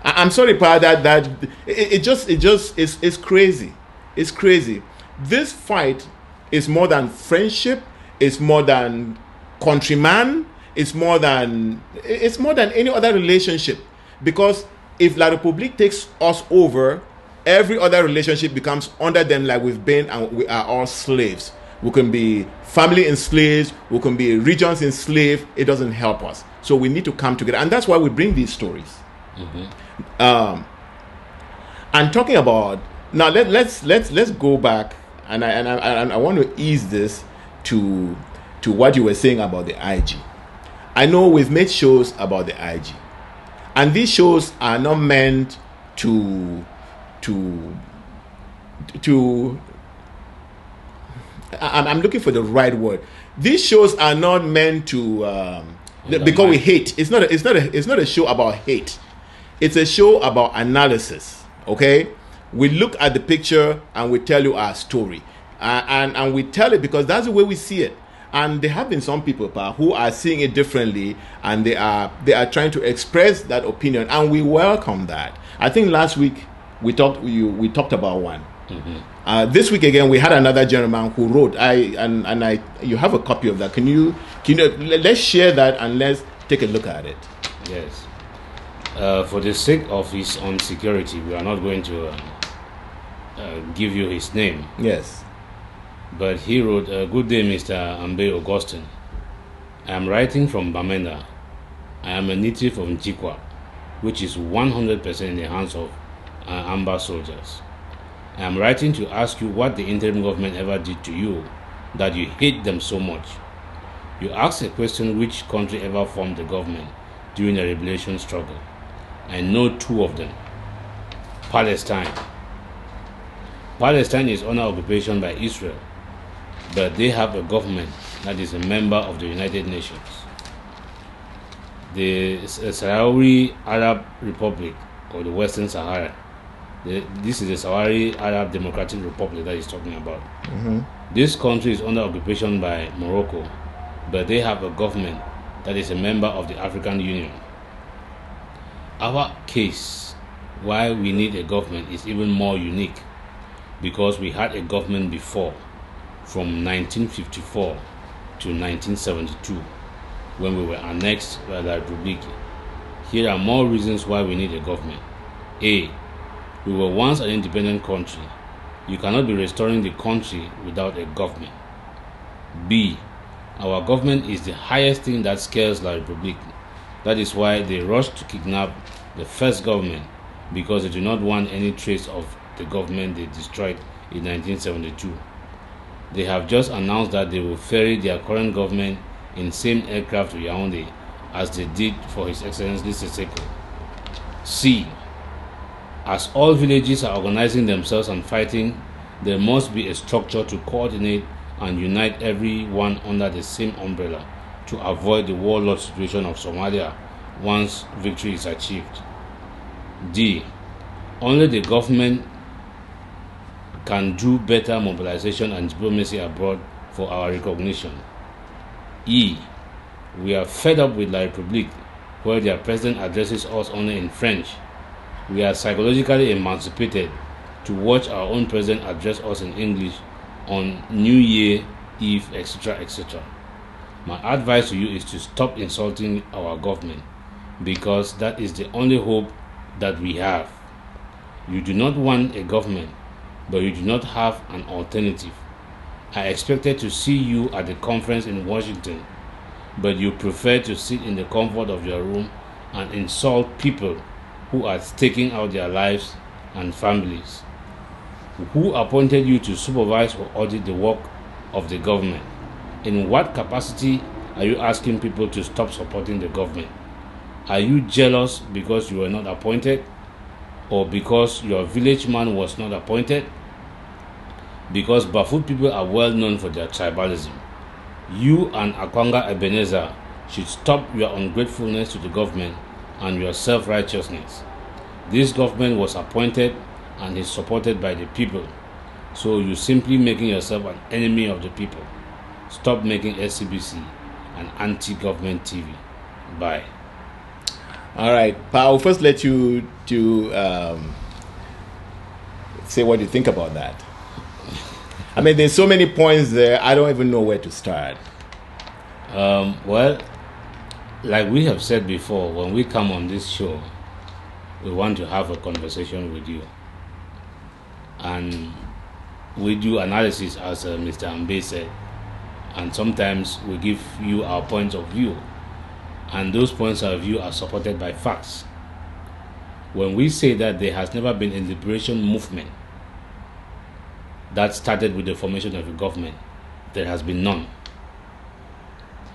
I'm sorry, Pa, that it's crazy. It's crazy. This fight is more than friendship. It's more than countryman. It's more than any other relationship. Because if La République takes us over, every other relationship becomes under them, like we've been, and we are all slaves. We can be family enslaved. We can be regions enslaved. It doesn't help us. So we need to come together, and that's why we bring these stories. Mm-hmm. And talking about now, let's go back, and I want to ease this to what you were saying about the IG. I know we've made shows about the IG, and these shows are not meant to I'm looking for the right word. These shows are not meant to because we hate. It's not a show about hate. It's a show about analysis. Okay, we look at the picture and we tell you our story, and we tell it because that's the way we see it. And there have been some people, Pa, who are seeing it differently, and they are trying to express that opinion, and we welcome that. I think last week we talked about one. Mm-hmm. This week again we had another gentleman who wrote. You have a copy of that. Can you let's share that and let's take a look at it. Yes. For the sake of his own security, we are not going to give you his name. Yes. But he wrote, "Good day, Mr. Ambe Augustine. I am writing from Bamenda. I am a native of Njikwa, which is 100% in the hands of Amba soldiers. I am writing to ask you what the interim government ever did to you that you hate them so much. You asked a question, which country ever formed the government during the liberation struggle. I know two of them. Palestine. Palestine is under occupation by Israel, but they have a government that is a member of the United Nations. The Sahrawi Arab Republic, or the Western Sahara, this is the Sahrawi Arab Democratic Republic that he's talking about. Mm-hmm. This country is under occupation by Morocco, but they have a government that is a member of the African Union. Our case, why we need a government, is even more unique, because we had a government before, from 1954 to 1972, when we were annexed by the Republic. Here are more reasons why we need a government. A. We were once an independent country. You cannot be restoring the country without a government. B. Our government is the highest thing that scares La Republique. That is why they rushed to kidnap the first government, because they do not want any trace of the government they destroyed in 1972. They have just announced that they will ferry their current government in same aircraft to Yaoundé as they did for His Excellency Seseko. C. As all villages are organizing themselves and fighting, there must be a structure to coordinate and unite everyone under the same umbrella to avoid the warlord situation of Somalia once victory is achieved. D. Only the government can do better mobilization and diplomacy abroad for our recognition. E. We are fed up with La République, where their president addresses us only in French. We are psychologically emancipated to watch our own president address us in English on New Year Eve, etc., etc. My advice to you is to stop insulting our government, because that is the only hope that we have. You do not want a government, but you do not have an alternative. I expected to see you at the conference in Washington, but you prefer to sit in the comfort of your room and insult people who are taking out their lives and families. Who appointed you to supervise or audit the work of the government? In what capacity are you asking people to stop supporting the government? Are you jealous because you were not appointed? Or because your village man was not appointed? Because Bafut people are well known for their tribalism. You and Akwanga Ebenezer should stop your ungratefulness to the government and your self-righteousness. This government was appointed and is supported by the people, so you're simply making yourself an enemy of the people. Stop making SCBC an anti-government TV. Bye. All right, Pa, I'll first let you to say what you think about that. I mean, there's so many points there, I don't even know where to start. Well, like we have said before, when we come on this show, we want to have a conversation with you. And we do analysis, as Mr. Ambe said, and sometimes we give you our points of view. And those points of view are supported by facts. When we say that there has never been a liberation movement that started with the formation of a government, there has been none.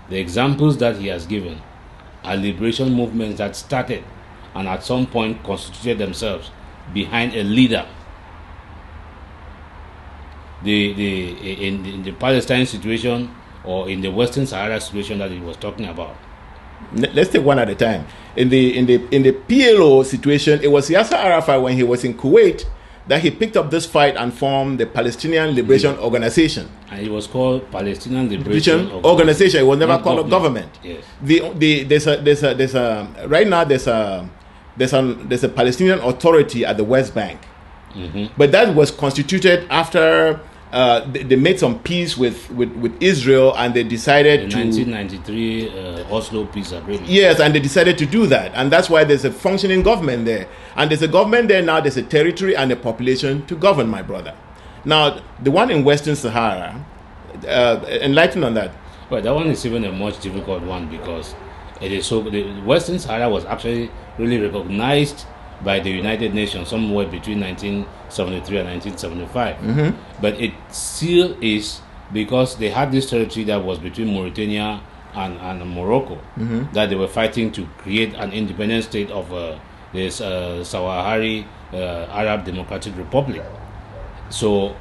The examples that he has given are liberation movements that started and at some point constituted themselves behind a leader. In the Palestine situation, or in the Western Sahara situation that he was talking about. Let's take one at a time. In the PLO situation, it was Yasser Arafat, when he was in Kuwait, that he picked up this fight and formed the Palestinian Liberation Organization. And it was called Palestinian Liberation Organization. It was never called a government. Yes. Right now there's a Palestinian Authority at the West Bank. Mm-hmm. But that was constituted after they made some peace with Israel, and they decided the 1993 Oslo Peace Agreement. Yes, and they decided to do that, and that's why there's a functioning government there. And there's a government there now. There's a territory and a population to govern, my brother. Now, the one in Western Sahara, enlighten on that. Well, that one is even a much difficult one, because it is so. The Western Sahara was actually really recognized by the United Nations somewhere between 1973 and 1975. Mm-hmm. But it still is, because they had this territory that was between Mauritania and Morocco, mm-hmm. that they were fighting to create an independent state of this Sahrawi Arab Democratic Republic. So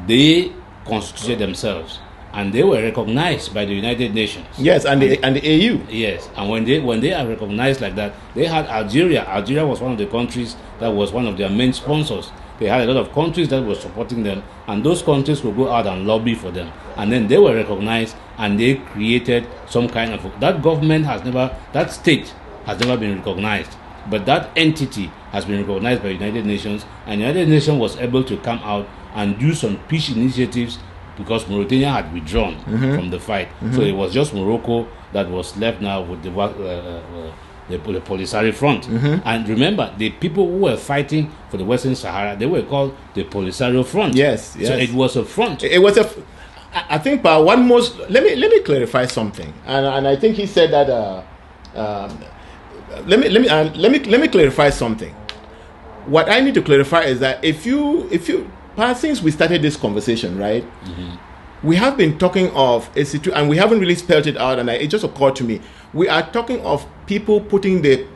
they constituted themselves, and they were recognized by the United Nations. Yes, and the AU. Yes, and when they are recognized like that, they had Algeria. Algeria was one of the countries that was one of their main sponsors. They had a lot of countries that were supporting them, and those countries would go out and lobby for them. And then they were recognized, and they created some kind of... That government has never... That state has never been recognized. But that entity has been recognized by the United Nations, and the United Nations was able to come out and do some peace initiatives because Mauritania had withdrawn from the fight. So it was just Morocco that was left now with the Polisario Front. And remember, the people who were fighting for the Western Sahara, they were called the Polisario Front. Yes. So it was a front. It was a. I think, one most. Let me clarify something, and I think he said that. Let me clarify something. What I need to clarify is that if you, since we started this conversation, right, we have been talking of a situation, and we haven't really spelled it out, and it just occurred to me. We are talking of people putting the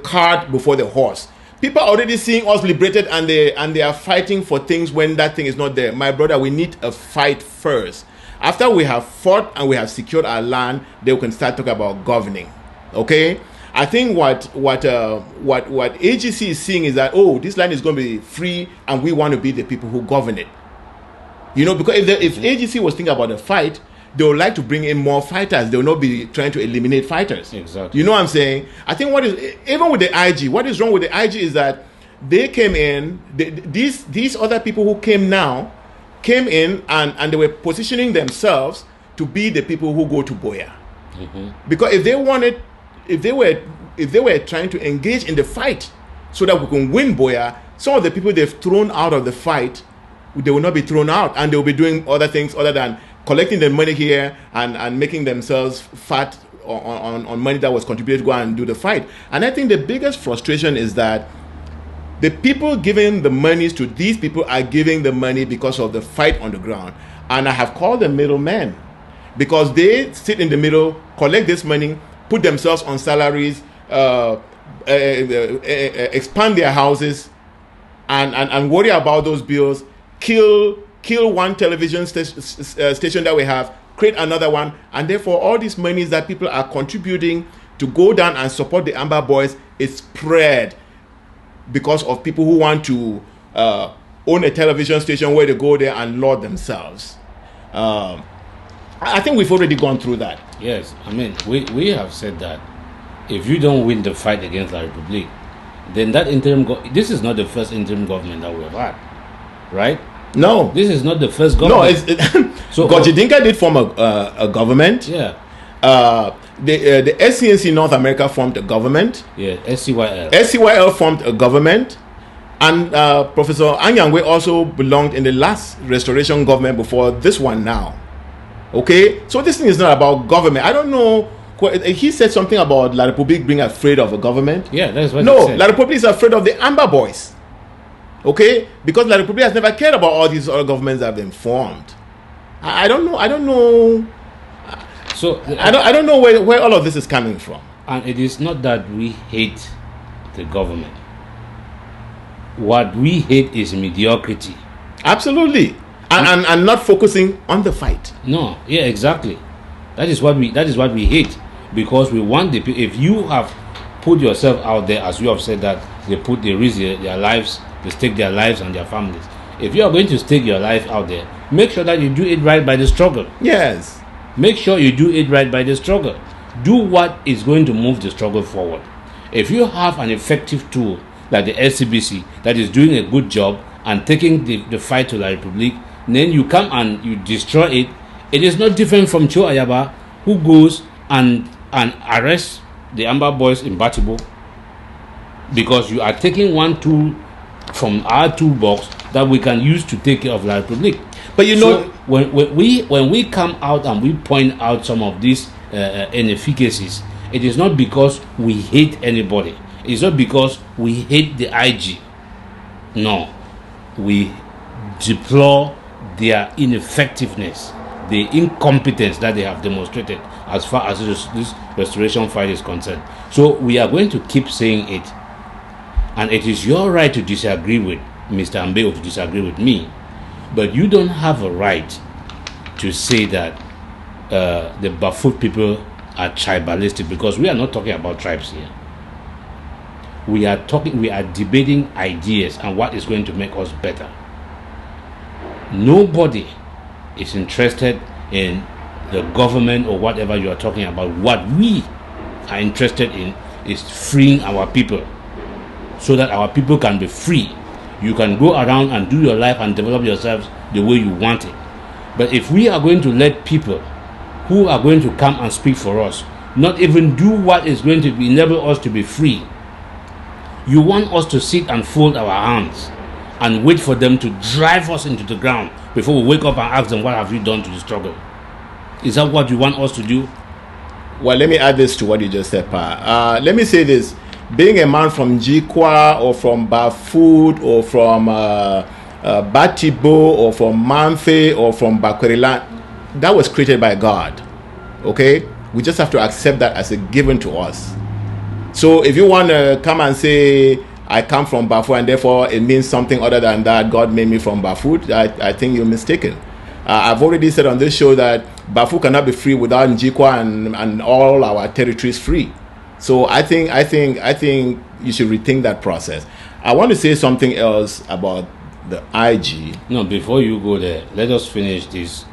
cart before the horse. People are already seeing us liberated, and they are fighting for things when that thing is not there. My brother, we need a fight first. After we have fought and we have secured our land, then we can start talking about governing. Okay, I think what AGC is seeing is that, oh, this land is going to be free, and we want to be the people who govern it. You know, because if AGC was thinking about a fight, they would like to bring in more fighters. They will not be trying to eliminate fighters. Exactly. You know what I'm saying? I think even with the IG, what is wrong with the IG is that they came in. These other people who came in and they were positioning themselves to be the people who go to Boya. Because if they were trying to engage in the fight so that we can win Boya, some of the people they've thrown out of the fight, they will not be thrown out, and they will be doing other things other than collecting the money here and making themselves fat on money that was contributed to go and do the fight. And I think the biggest frustration is that the people giving the monies to these people are giving the money because of the fight on the ground. And I have called them middlemen, because they sit in the middle, collect this money, put themselves on salaries, expand their houses, and worry about those bills, kill one television station that we have, create another one, and therefore all these monies that people are contributing to go down and support the Amber Boys is spread because of people who want to own a television station where they go there and lord themselves. I think we've already gone through that. Yes, I mean, we have said that if you don't win the fight against the Republic, then that this is not the first interim government that we have had, right? No, this is not the first government. No, so Gojidinka did form a government. Yeah. The SCNC North America formed a government. Yeah, SCYL. SCYL formed a government, and Professor Anyangwe also belonged in the last restoration government before this one now. Okay, so this thing is not about government. I don't know. He said something about La Republique being afraid of a government. Yeah, that's what he said. La Republique is afraid of the Amber Boys. Okay, because La Republique has never cared about all these other governments that have been formed. I don't know. So I don't know where all of this is coming from. And it is not that we hate the government. What we hate is mediocrity. Absolutely, and not focusing on the fight. No, yeah, exactly. That is what we hate, because we want if you have put yourself out there, as you have said, that they risk their lives. They stake their lives and their families. If you are going to stake your life out there, make sure that you do it right by the struggle. Yes. Make sure you do it right by the struggle. Do what is going to move the struggle forward. If you have an effective tool like the SCBC that is doing a good job and taking the fight to the Republic, then you come and you destroy it. It is not different from Cho Ayaba, who goes and arrests the Amber Boys in Batibo, because you are taking one tool from our toolbox that we can use to take care of La Republique. But you know, so when we come out and we point out some of these inefficacies, it is not because we hate anybody. It's not because we hate the IG. No, we deplore their ineffectiveness, the incompetence that they have demonstrated as far as this restoration fight is concerned. So we are going to keep saying it. And it is your right to disagree with Mr. Ambe or to disagree with me, but you don't have a right to say that the Bafut people are tribalistic, because we are not talking about tribes here. We are debating ideas and what is going to make us better. Nobody is interested in the government or whatever you are talking about. What we are interested in is freeing our people, so that our people can be free. You can go around and do your life and develop yourselves the way you want it. But if we are going to let people who are going to come and speak for us not even do what is going to enable us to be free, you want us to sit and fold our hands and wait for them to drive us into the ground before we wake up and ask them, what have you done to the struggle? Is that what you want us to do? Well, let me add this to what you just said, Pa. Let me say this. Being a man from Jikwa or from Bafut or from Batibo or from Manfe or from Bakweriland, that was created by God. Okay? We just have to accept that as a given to us. So if you want to come and say, I come from Bafut and therefore it means something other than that, God made me from Bafut, I think you're mistaken. I've already said on this show that Bafut cannot be free without Njikwa and all our territories free. So I think you should rethink that process. I want to say something else about the IG. No, before you go there, let us finish this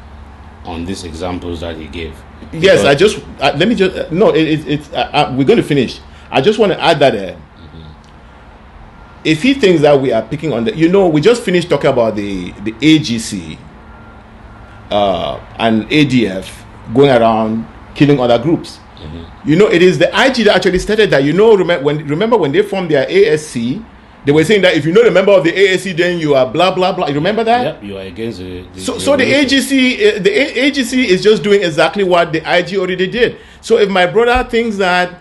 on these examples that he gave. Yes, let me just we're going to finish. I just want to add that if he thinks that we are picking on we just finished talking about the AGC and ADF going around killing other groups. It is the IG that actually started that. Remember when they formed their ASC, they were saying that if you're not a member of the ASC, then you are blah blah blah. You remember that? Yep, you are against the so the AGC is just doing exactly what the IG already did. So if my brother thinks that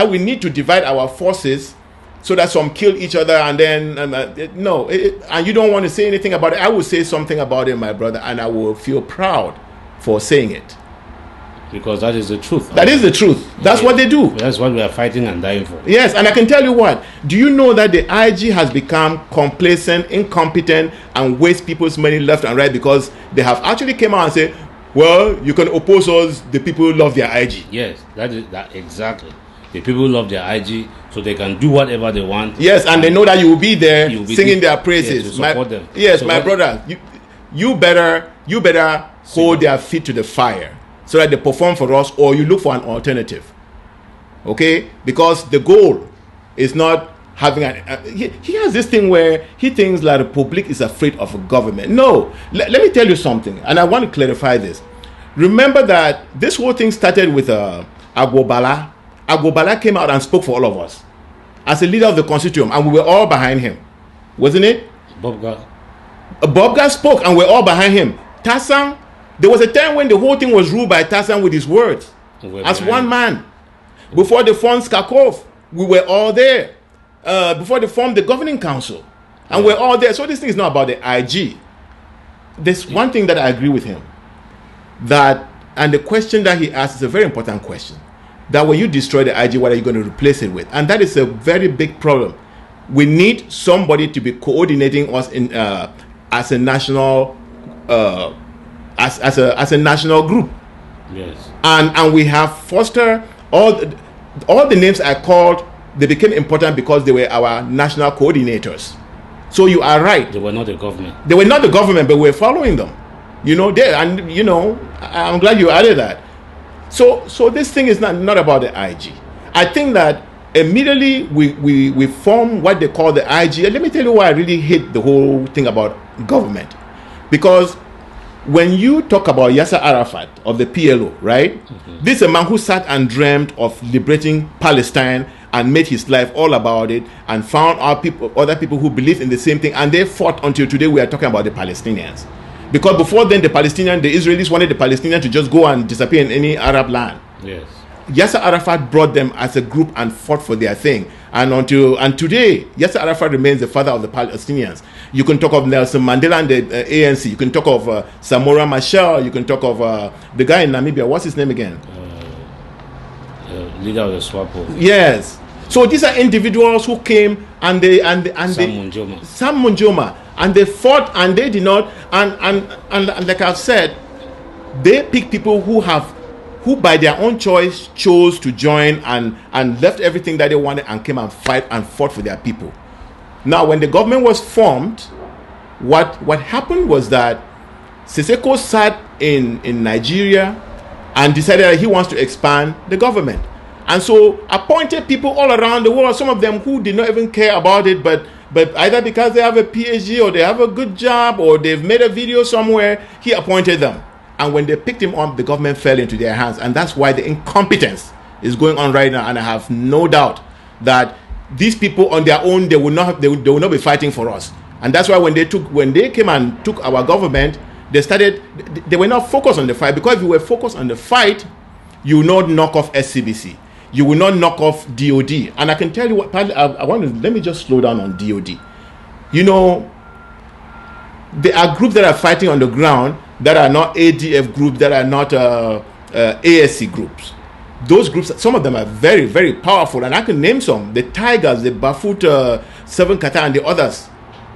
we need to divide our forces so that some kill each other and then and you don't want to say anything about it, I will say something about it, my brother, and I will feel proud for saying it. Because that is the truth. That is the truth. That's what they do. That's what we are fighting and dying for. Yes, and I can tell you what. Do you know that the IG has become complacent, incompetent, and waste people's money left and right because they have actually came out and said, well, you can oppose us, the people love their IG. Yes, that exactly. The people love their IG, so they can do whatever they want. Yes, and they know that you will be there singing their praises. To support them. Yes, so my brother, you better hold their feet to the fire so that they perform for us, or you look for an alternative. Okay? Because the goal is not having he has this thing where he thinks La Republique is afraid of a government. No. Let me tell you something, and I want to clarify this. Remember that this whole thing started with Agwobala. Agwobala came out and spoke for all of us as a leader of the constitutum, and we were all behind him. Wasn't it? Bobga spoke, and we're all behind him. Tassan, there was a time when the whole thing was ruled by Tassan with his words as one man. Before they formed Skakov, we were all there. Before they formed the governing council, and we're all there. So this thing is not about the IG. There's one thing that I agree with him, and the question that he asked is a very important question, that when you destroy the IG, what are you going to replace it with? And that is a very big problem. We need somebody to be coordinating us in as a national as a national group. Yes. And we have fostered all the names I called. They became important because they were our national coordinators. So you are right. They were not the government. They were not the government, but we're following them. I'm glad you added that. So this thing is not about the IG. I think that immediately we form what they call the IG. And let me tell you why I really hate the whole thing about government. Because when you talk about Yasser Arafat of the PLO, right? Mm-hmm. This is a man who sat and dreamed of liberating Palestine and made his life all about it, and found other people who believe in the same thing, and they fought until today. We are talking about the Palestinians. Because before then, the Israelis wanted the Palestinians to just go and disappear in any Arab land. Yes. Yasser Arafat brought them as a group and fought for their thing. And today, Yasser Arafat remains the father of the Palestinians. You can talk of Nelson Mandela and the ANC. You can talk of Samora Machel. You can talk of the guy in Namibia. What's his name again? Leader of the SWAPO. Yes. So these are individuals who came and Sam Munjoma, and they fought, and they did not, and like I've said, they picked people who by their own choice chose to join and left everything that they wanted and came and fought for their people. Now, when the government was formed, what happened was that Siseko sat in Nigeria and decided that he wants to expand the government. And so appointed people all around the world, some of them who did not even care about it, but But either because they have a PhD or they have a good job or they've made a video somewhere, he appointed them. And when they picked him up, the government fell into their hands. And that's why the incompetence is going on right now. And I have no doubt that these people on their own, they will not be fighting for us. And that's why when they came and took our government, they were not focused on the fight. Because if you were focused on the fight, you will not knock off SCBC. You will not knock off DOD. And I can tell you what, let me just slow down on DOD. You know, there are groups that are fighting on the ground that are not ADF groups, that are not ASC groups. Those groups, some of them are very, very powerful. And I can name some. The Tigers, the Bafut, Seven Kata, and the others.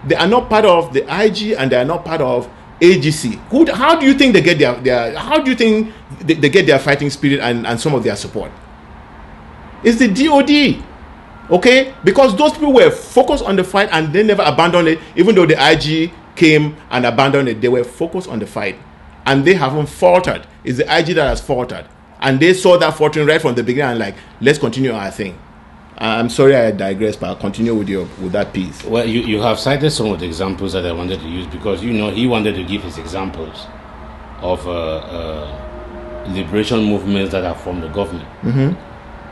They are not part of the IG and they are not part of AGC. How do you think they get they get their fighting spirit and some of their support? It's the DOD, okay? Because those people were focused on the fight and they never abandoned it. Even though the IG came and abandoned it, they were focused on the fight and they haven't faltered. It's the IG that has faltered, and they saw that faltering right from the beginning and like, let's continue our thing. I'm sorry I digress, but I'll continue with that piece. Well, you have cited some of the examples that I wanted to use because, you know, he wanted to give his examples of liberation movements that are from the government. Mm-hmm.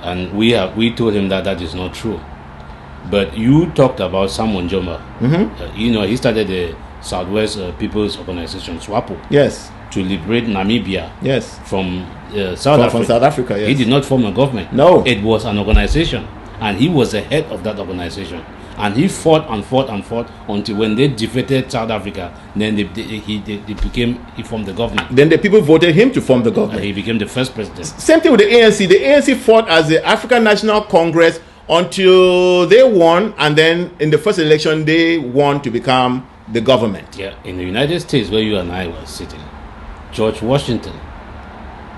And we told him that is not true. But you talked about Simon Joma. Mm-hmm. You know, he started the Southwest People's Organization, SWAPO. Yes. To liberate Namibia. Yes. From South Africa. From South Africa, yes. He did not form a government. No. It was an organization. And he was the head of that organization. And he fought and fought and fought until when they defeated South Africa, then he formed the government. Then the people voted him to form the government. He became the first president. Same thing with the ANC. The ANC fought as the African National Congress until they won, and then in the first election they won to become the government. Yeah, in the United States where you and I were sitting, George Washington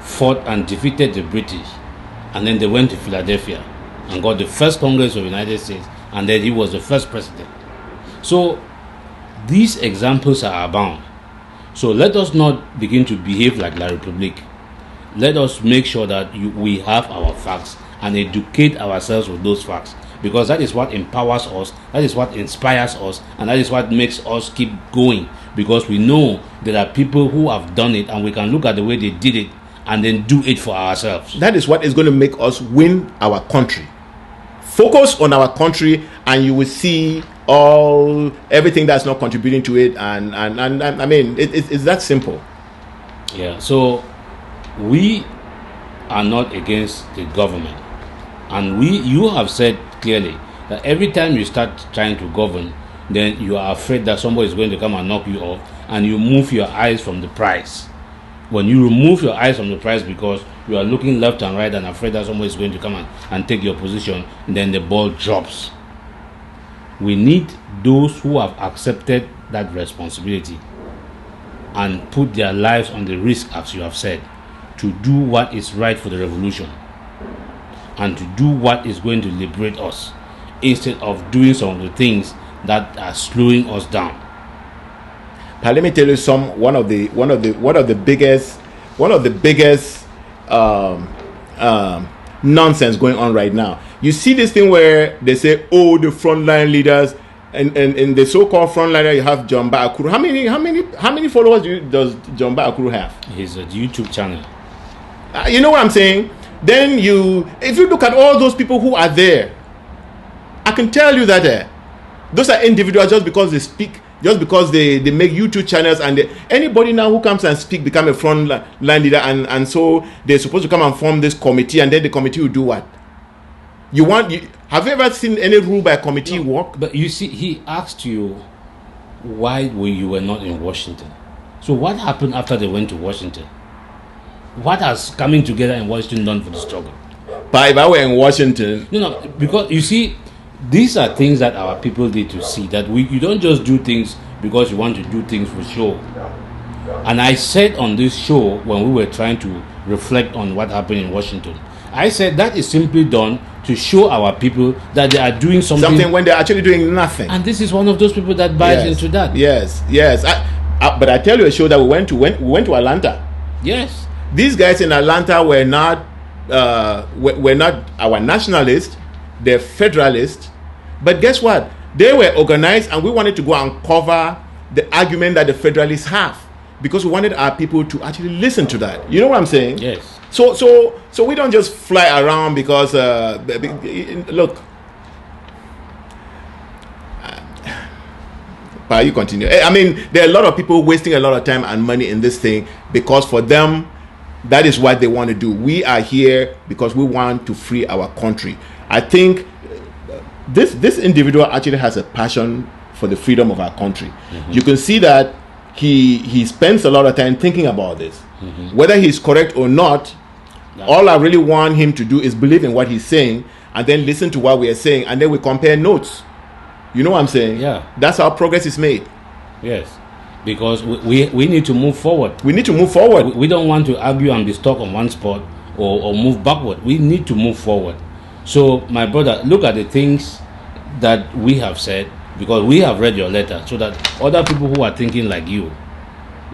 fought and defeated the British, and then they went to Philadelphia and got the first Congress of the United States, and then he was the first president. So these examples are abound. So let us not begin to behave like La Republique. Let us make sure that we have our facts and educate ourselves with those facts, because that is what empowers us, that is what inspires us, and that is what makes us keep going, because we know there are people who have done it and we can look at the way they did it and then do it for ourselves. That is what is going to make us win our country. Focus on our country and you will see everything that's not contributing to it, and I mean it's that simple. Yeah, so we are not against the government, and you have said clearly that every time you start trying to govern, then you are afraid that somebody is going to come and knock you off, and you move your eyes from the prize. When you remove your eyes from the prize because you are looking left and right and afraid that somebody is going to come and take your position, then the ball drops. We need those who have accepted that responsibility and put their lives on the risk, as you have said, to do what is right for the revolution and to do what is going to liberate us, instead of doing some of the things that are slowing us down. But let me tell you one of the biggest nonsense going on right now. You see this thing where they say, oh, the frontline leaders, and the so-called frontliner, you have John Bakuru. How many followers does John Bakuru have? His YouTube channel. You know what I'm saying? Then if you look at all those people who are there, I can tell you that those are individuals just because they speak, just because they make YouTube channels, and anybody now who comes and speak become a front line leader, and so they're supposed to come and form this committee, and then the committee will do what? Have you ever seen any rule by committee work? But you see, he asked you why you were not in Washington. So what happened after they went to Washington? What has coming together in Washington done for the struggle? But if I were in Washington... No, because you see, these are things that our people need to see, that you don't just do things because you want to do things for show. And I said on this show, when we were trying to reflect on what happened in Washington, I said that is simply done to show our people that they are doing something when they're actually doing nothing. And this is one of those people that buys into that. Yes. But I tell you a show that we went to Atlanta. Yes. These guys in Atlanta were not our nationalists, they're federalists. But guess what? They were organized, and we wanted to go and cover the argument that the Federalists have, because we wanted our people to actually listen to that. You know what I'm saying? Yes. So we don't just fly around because look. But you continue. I mean, there are a lot of people wasting a lot of time and money in this thing, because for them, that is what they want to do. We are here because we want to free our country. I think this individual actually has a passion for the freedom of our country. Mm-hmm. You can see that he spends a lot of time thinking about this. Mm-hmm. Whether he's correct or not, all I really want him to do is believe in what he's saying, and then listen to what we are saying, and then we compare notes. You know what I'm saying? Yeah. That's how progress is made. Yes. Because we need to move forward. We need to move forward. We don't want to argue and be stuck on one spot or move backward. We need to move forward. So, my brother, look at the things that we have said, because we have read your letter, so that other people who are thinking like you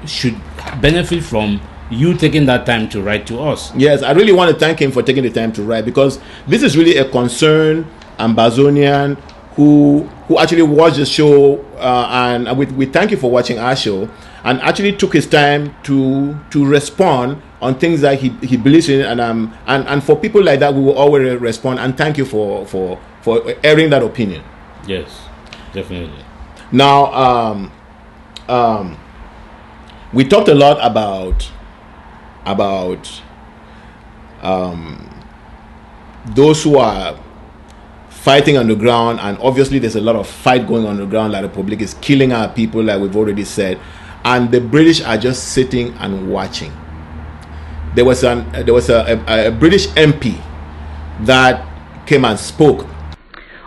should benefit from you taking that time to write to us. Yes, I really want to thank him for taking the time to write, because this is really a concerned Ambazonian who actually watched the show, and we thank you for watching our show, and actually took his time to respond on things that he believes in, and for people like that, we will always respond, and thank you for airing that opinion. Yes, definitely. Now, we talked a lot about those who are fighting on the ground, and obviously there's a lot of fight going on the ground. La Republic is killing our people, like we've already said, and the British are just sitting and watching. There was a British MP that came and spoke.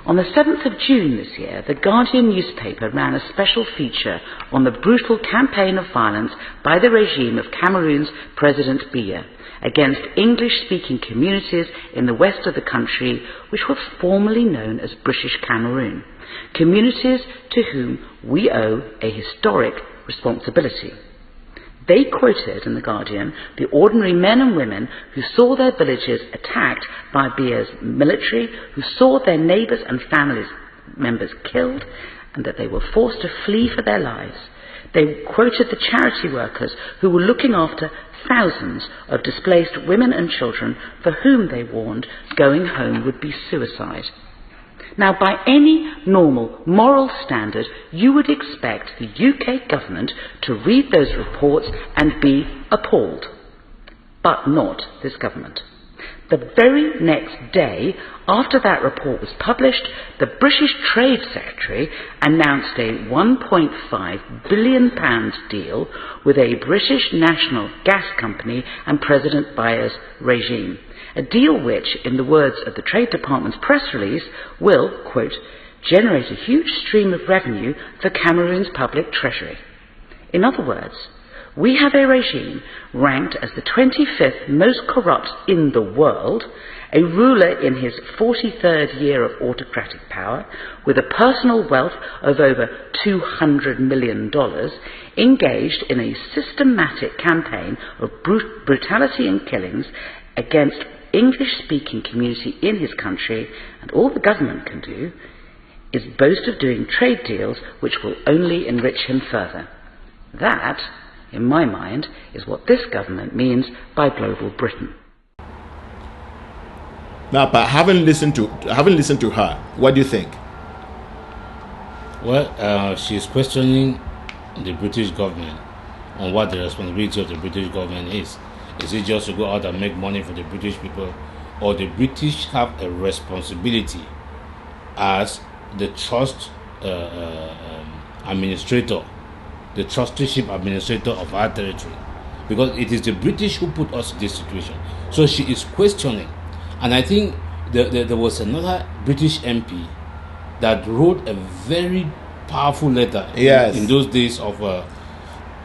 On the 7th of June this year, the Guardian newspaper ran a special feature on the brutal campaign of violence by the regime of Cameroon's President Biya against English-speaking communities in the west of the country, which were formerly known as British Cameroon, communities to whom we owe a historic responsibility. They quoted in The Guardian the ordinary men and women who saw their villages attacked by Biya's military, who saw their neighbours and family members killed, and that they were forced to flee for their lives. They quoted the charity workers who were looking after thousands of displaced women and children, for whom they warned going home would be suicide. Now, by any normal moral standard, you would expect the UK government to read those reports and be appalled. But not this government. The very next day, after that report was published, the British Trade Secretary announced a £1.5 billion deal with a British national gas company and President Biya's regime. A deal which, in the words of the Trade Department's press release, will, quote, generate a huge stream of revenue for Cameroon's public treasury. In other words, we have a regime ranked as the 25th most corrupt in the world, a ruler in his 43rd year of autocratic power, with a personal wealth of over $200 million, engaged in a systematic campaign of brutality and killings against English-speaking community in his country, and all the government can do is boast of doing trade deals which will only enrich him further. That, in my mind, is what this government means by global Britain. Now, but having listened to her, what do you think? Well, she's questioning the British government on what the responsibility of the British government is. Is it just to go out and make money for the British people, or the British have a responsibility as the trust administrator, the trusteeship administrator of our territory? Because it is the British who put us in this situation. So she is questioning. And I think there was another British MP that wrote a very powerful letter in those days of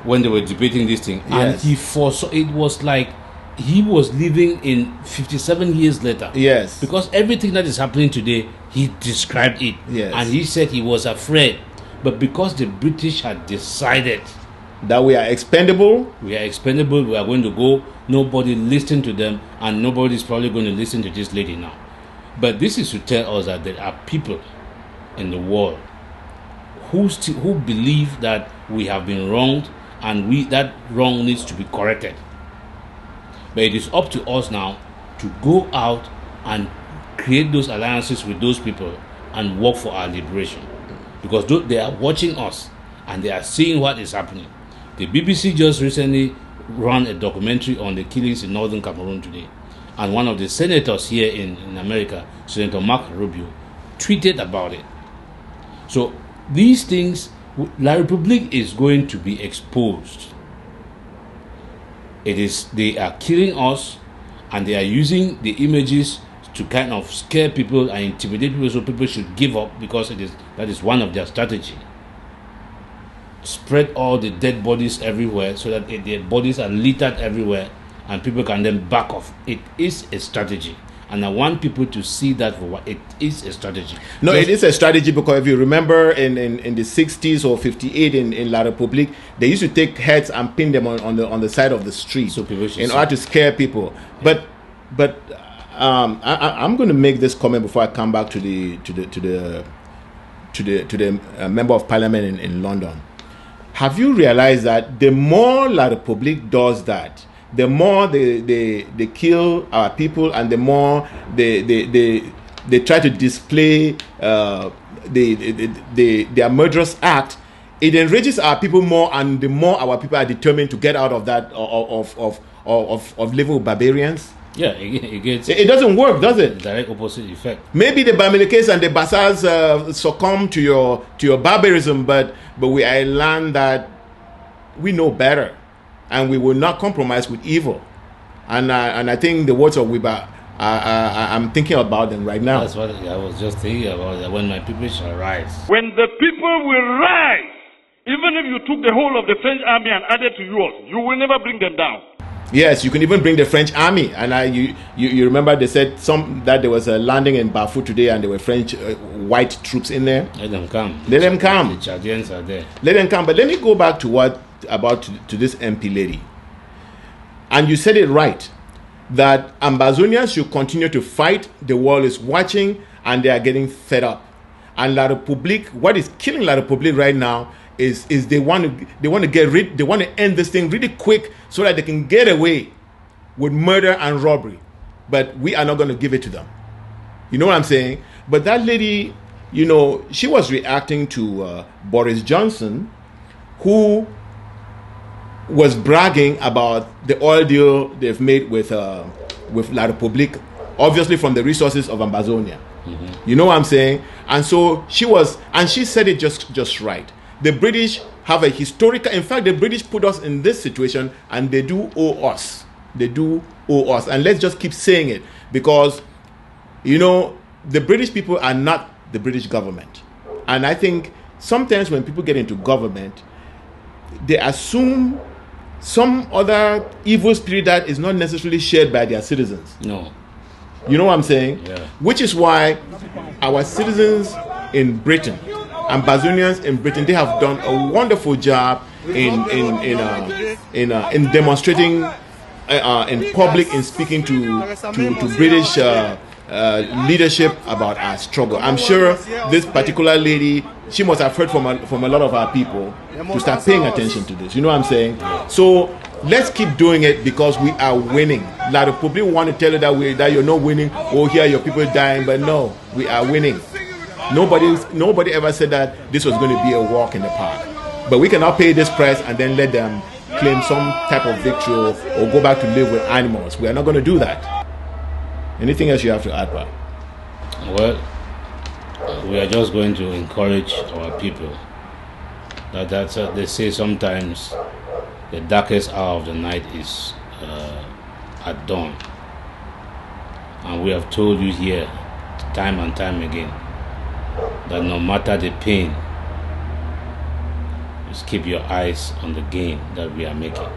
when they were debating this thing. Yes. And he foresaw, it was like he was living in 57 years later. Yes. Because everything that is happening today, he described it. Yes. And he said he was afraid. But because the British had decided that we are expendable, we are going to go, nobody listened to them, and nobody is probably going to listen to this lady now. But this is to tell us that there are people in the world who believe that we have been wronged and that wrong needs to be corrected. But it is up to us now to go out and create those alliances with those people and work for our liberation, because they are watching us and they are seeing what is happening. The BBC just recently ran a documentary on the killings in northern Cameroon today, and one of the senators here in America, Senator Mark Rubio, tweeted about it. So these things, La Republique is going to be exposed. They are killing us, and they are using the images to kind of scare people and intimidate people, so people should give up, because that is one of their strategy. Spread all the dead bodies everywhere so that the bodies are littered everywhere and people can then back off. It is a strategy, and I want people to see that for what it is a strategy. No, it is a strategy, because if you remember in the 60s or 58 in La Republique, they used to take heads and pin them on the side of the street, so people in order to scare people. But I'm going to make this comment before I come back to the member of parliament in London. Have you realized that the more La Republique does that, the more they kill our people, and the more they try to display their murderous act, it enrages our people more, and the more our people are determined to get out of that of living with barbarians. Yeah, it doesn't work, does it? Direct opposite effect. Maybe the Bamilikes and the Basas succumb to your barbarism, but we are a land that we know better, and we will not compromise with evil. And I think the words of Wiba, I'm thinking about them right now. That's what I was just thinking about. That when my people shall rise. When the people will rise, even if you took the whole of the French army and added to yours, you will never bring them down. Yes, you can even bring the French army. And you remember they said that there was a landing in Bafou today, and there were French white troops in there. Let them come. Let them come. The Chadians are there. Let them come. But let me go back to to this MP lady. And you said it right, that Ambazonians should continue to fight. The world is watching, and they are getting fed up. And La Republique, what is killing La Republique right now is they want to end this thing really quick so that they can get away with murder and robbery. But we are not going to give it to them. You know what I'm saying? But that lady, she was reacting to Boris Johnson, who was bragging about the oil deal they've made with La Republique, obviously from the resources of Ambazonia. Mm-hmm. You know what I'm saying? And so she said it just right. The British have a historical, in fact, the British put us in this situation, and they do owe us. They do owe us. And let's just keep saying it, because, the British people are not the British government. And I think sometimes when people get into government, they assume some other evil spirit that is not necessarily shared by their citizens. No. You know what I'm saying? Yeah. Which is why our citizens in Britain, Ambazonians in Britain, they have done a wonderful job in demonstrating in public, in speaking to British leadership about our struggle. I'm sure this particular lady, she must have heard from a lot of our people to start paying attention to this. You know what I'm saying? So let's keep doing it, because we are winning. La Republique want to tell you that you're not winning. Oh, here your people dying, but no, we are winning. Nobody ever said that this was going to be a walk in the park. But we cannot pay this price and then let them claim some type of victory or go back to live with animals. We are not going to do that. Anything else you have to add, Pa? Well, we are just going to encourage our people. That's they say sometimes the darkest hour of the night is at dawn. And we have told you here time and time again that no matter the pain, just keep your eyes on the gain that we are making.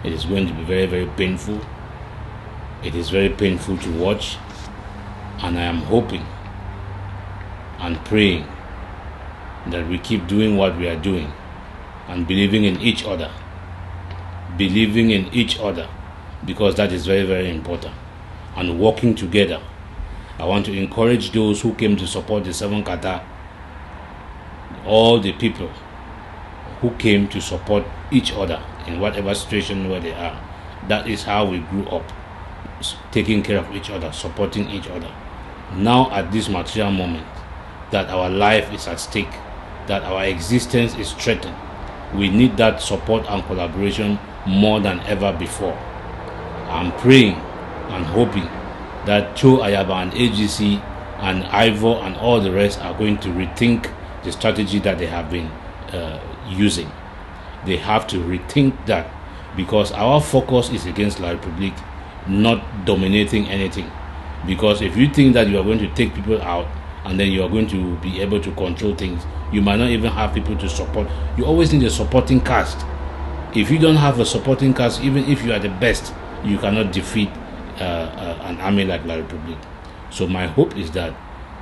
It is going to be very, very painful. It is very painful to watch, and I am hoping and praying that we keep doing what we are doing and believing in each other. Believing in each other, because that is very, very important. And working together. I want to encourage those who came to support the 7 Kata all the people who came to support each other in whatever situation where they are. That is how we grew up, taking care of each other, supporting each other. Now at this material moment that our life is at stake, that our existence is threatened, we need that support and collaboration more than ever before. I'm praying and hoping that Cho Ayaba and AGC and Ivor and all the rest are going to rethink the strategy that they have been using. They have to rethink that, because our focus is against La Republique, not dominating anything. Because if you think that you are going to take people out and then you are going to be able to control things, you might not even have people to support. You always need a supporting cast. If you don't have a supporting cast, even if you are the best, you cannot defeat an army like La Republique. So my hope is that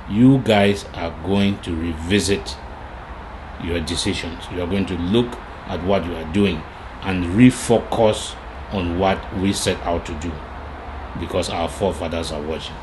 you guys are going to revisit your decisions. You are going to look at what you are doing and refocus on what we set out to do, because our forefathers are watching.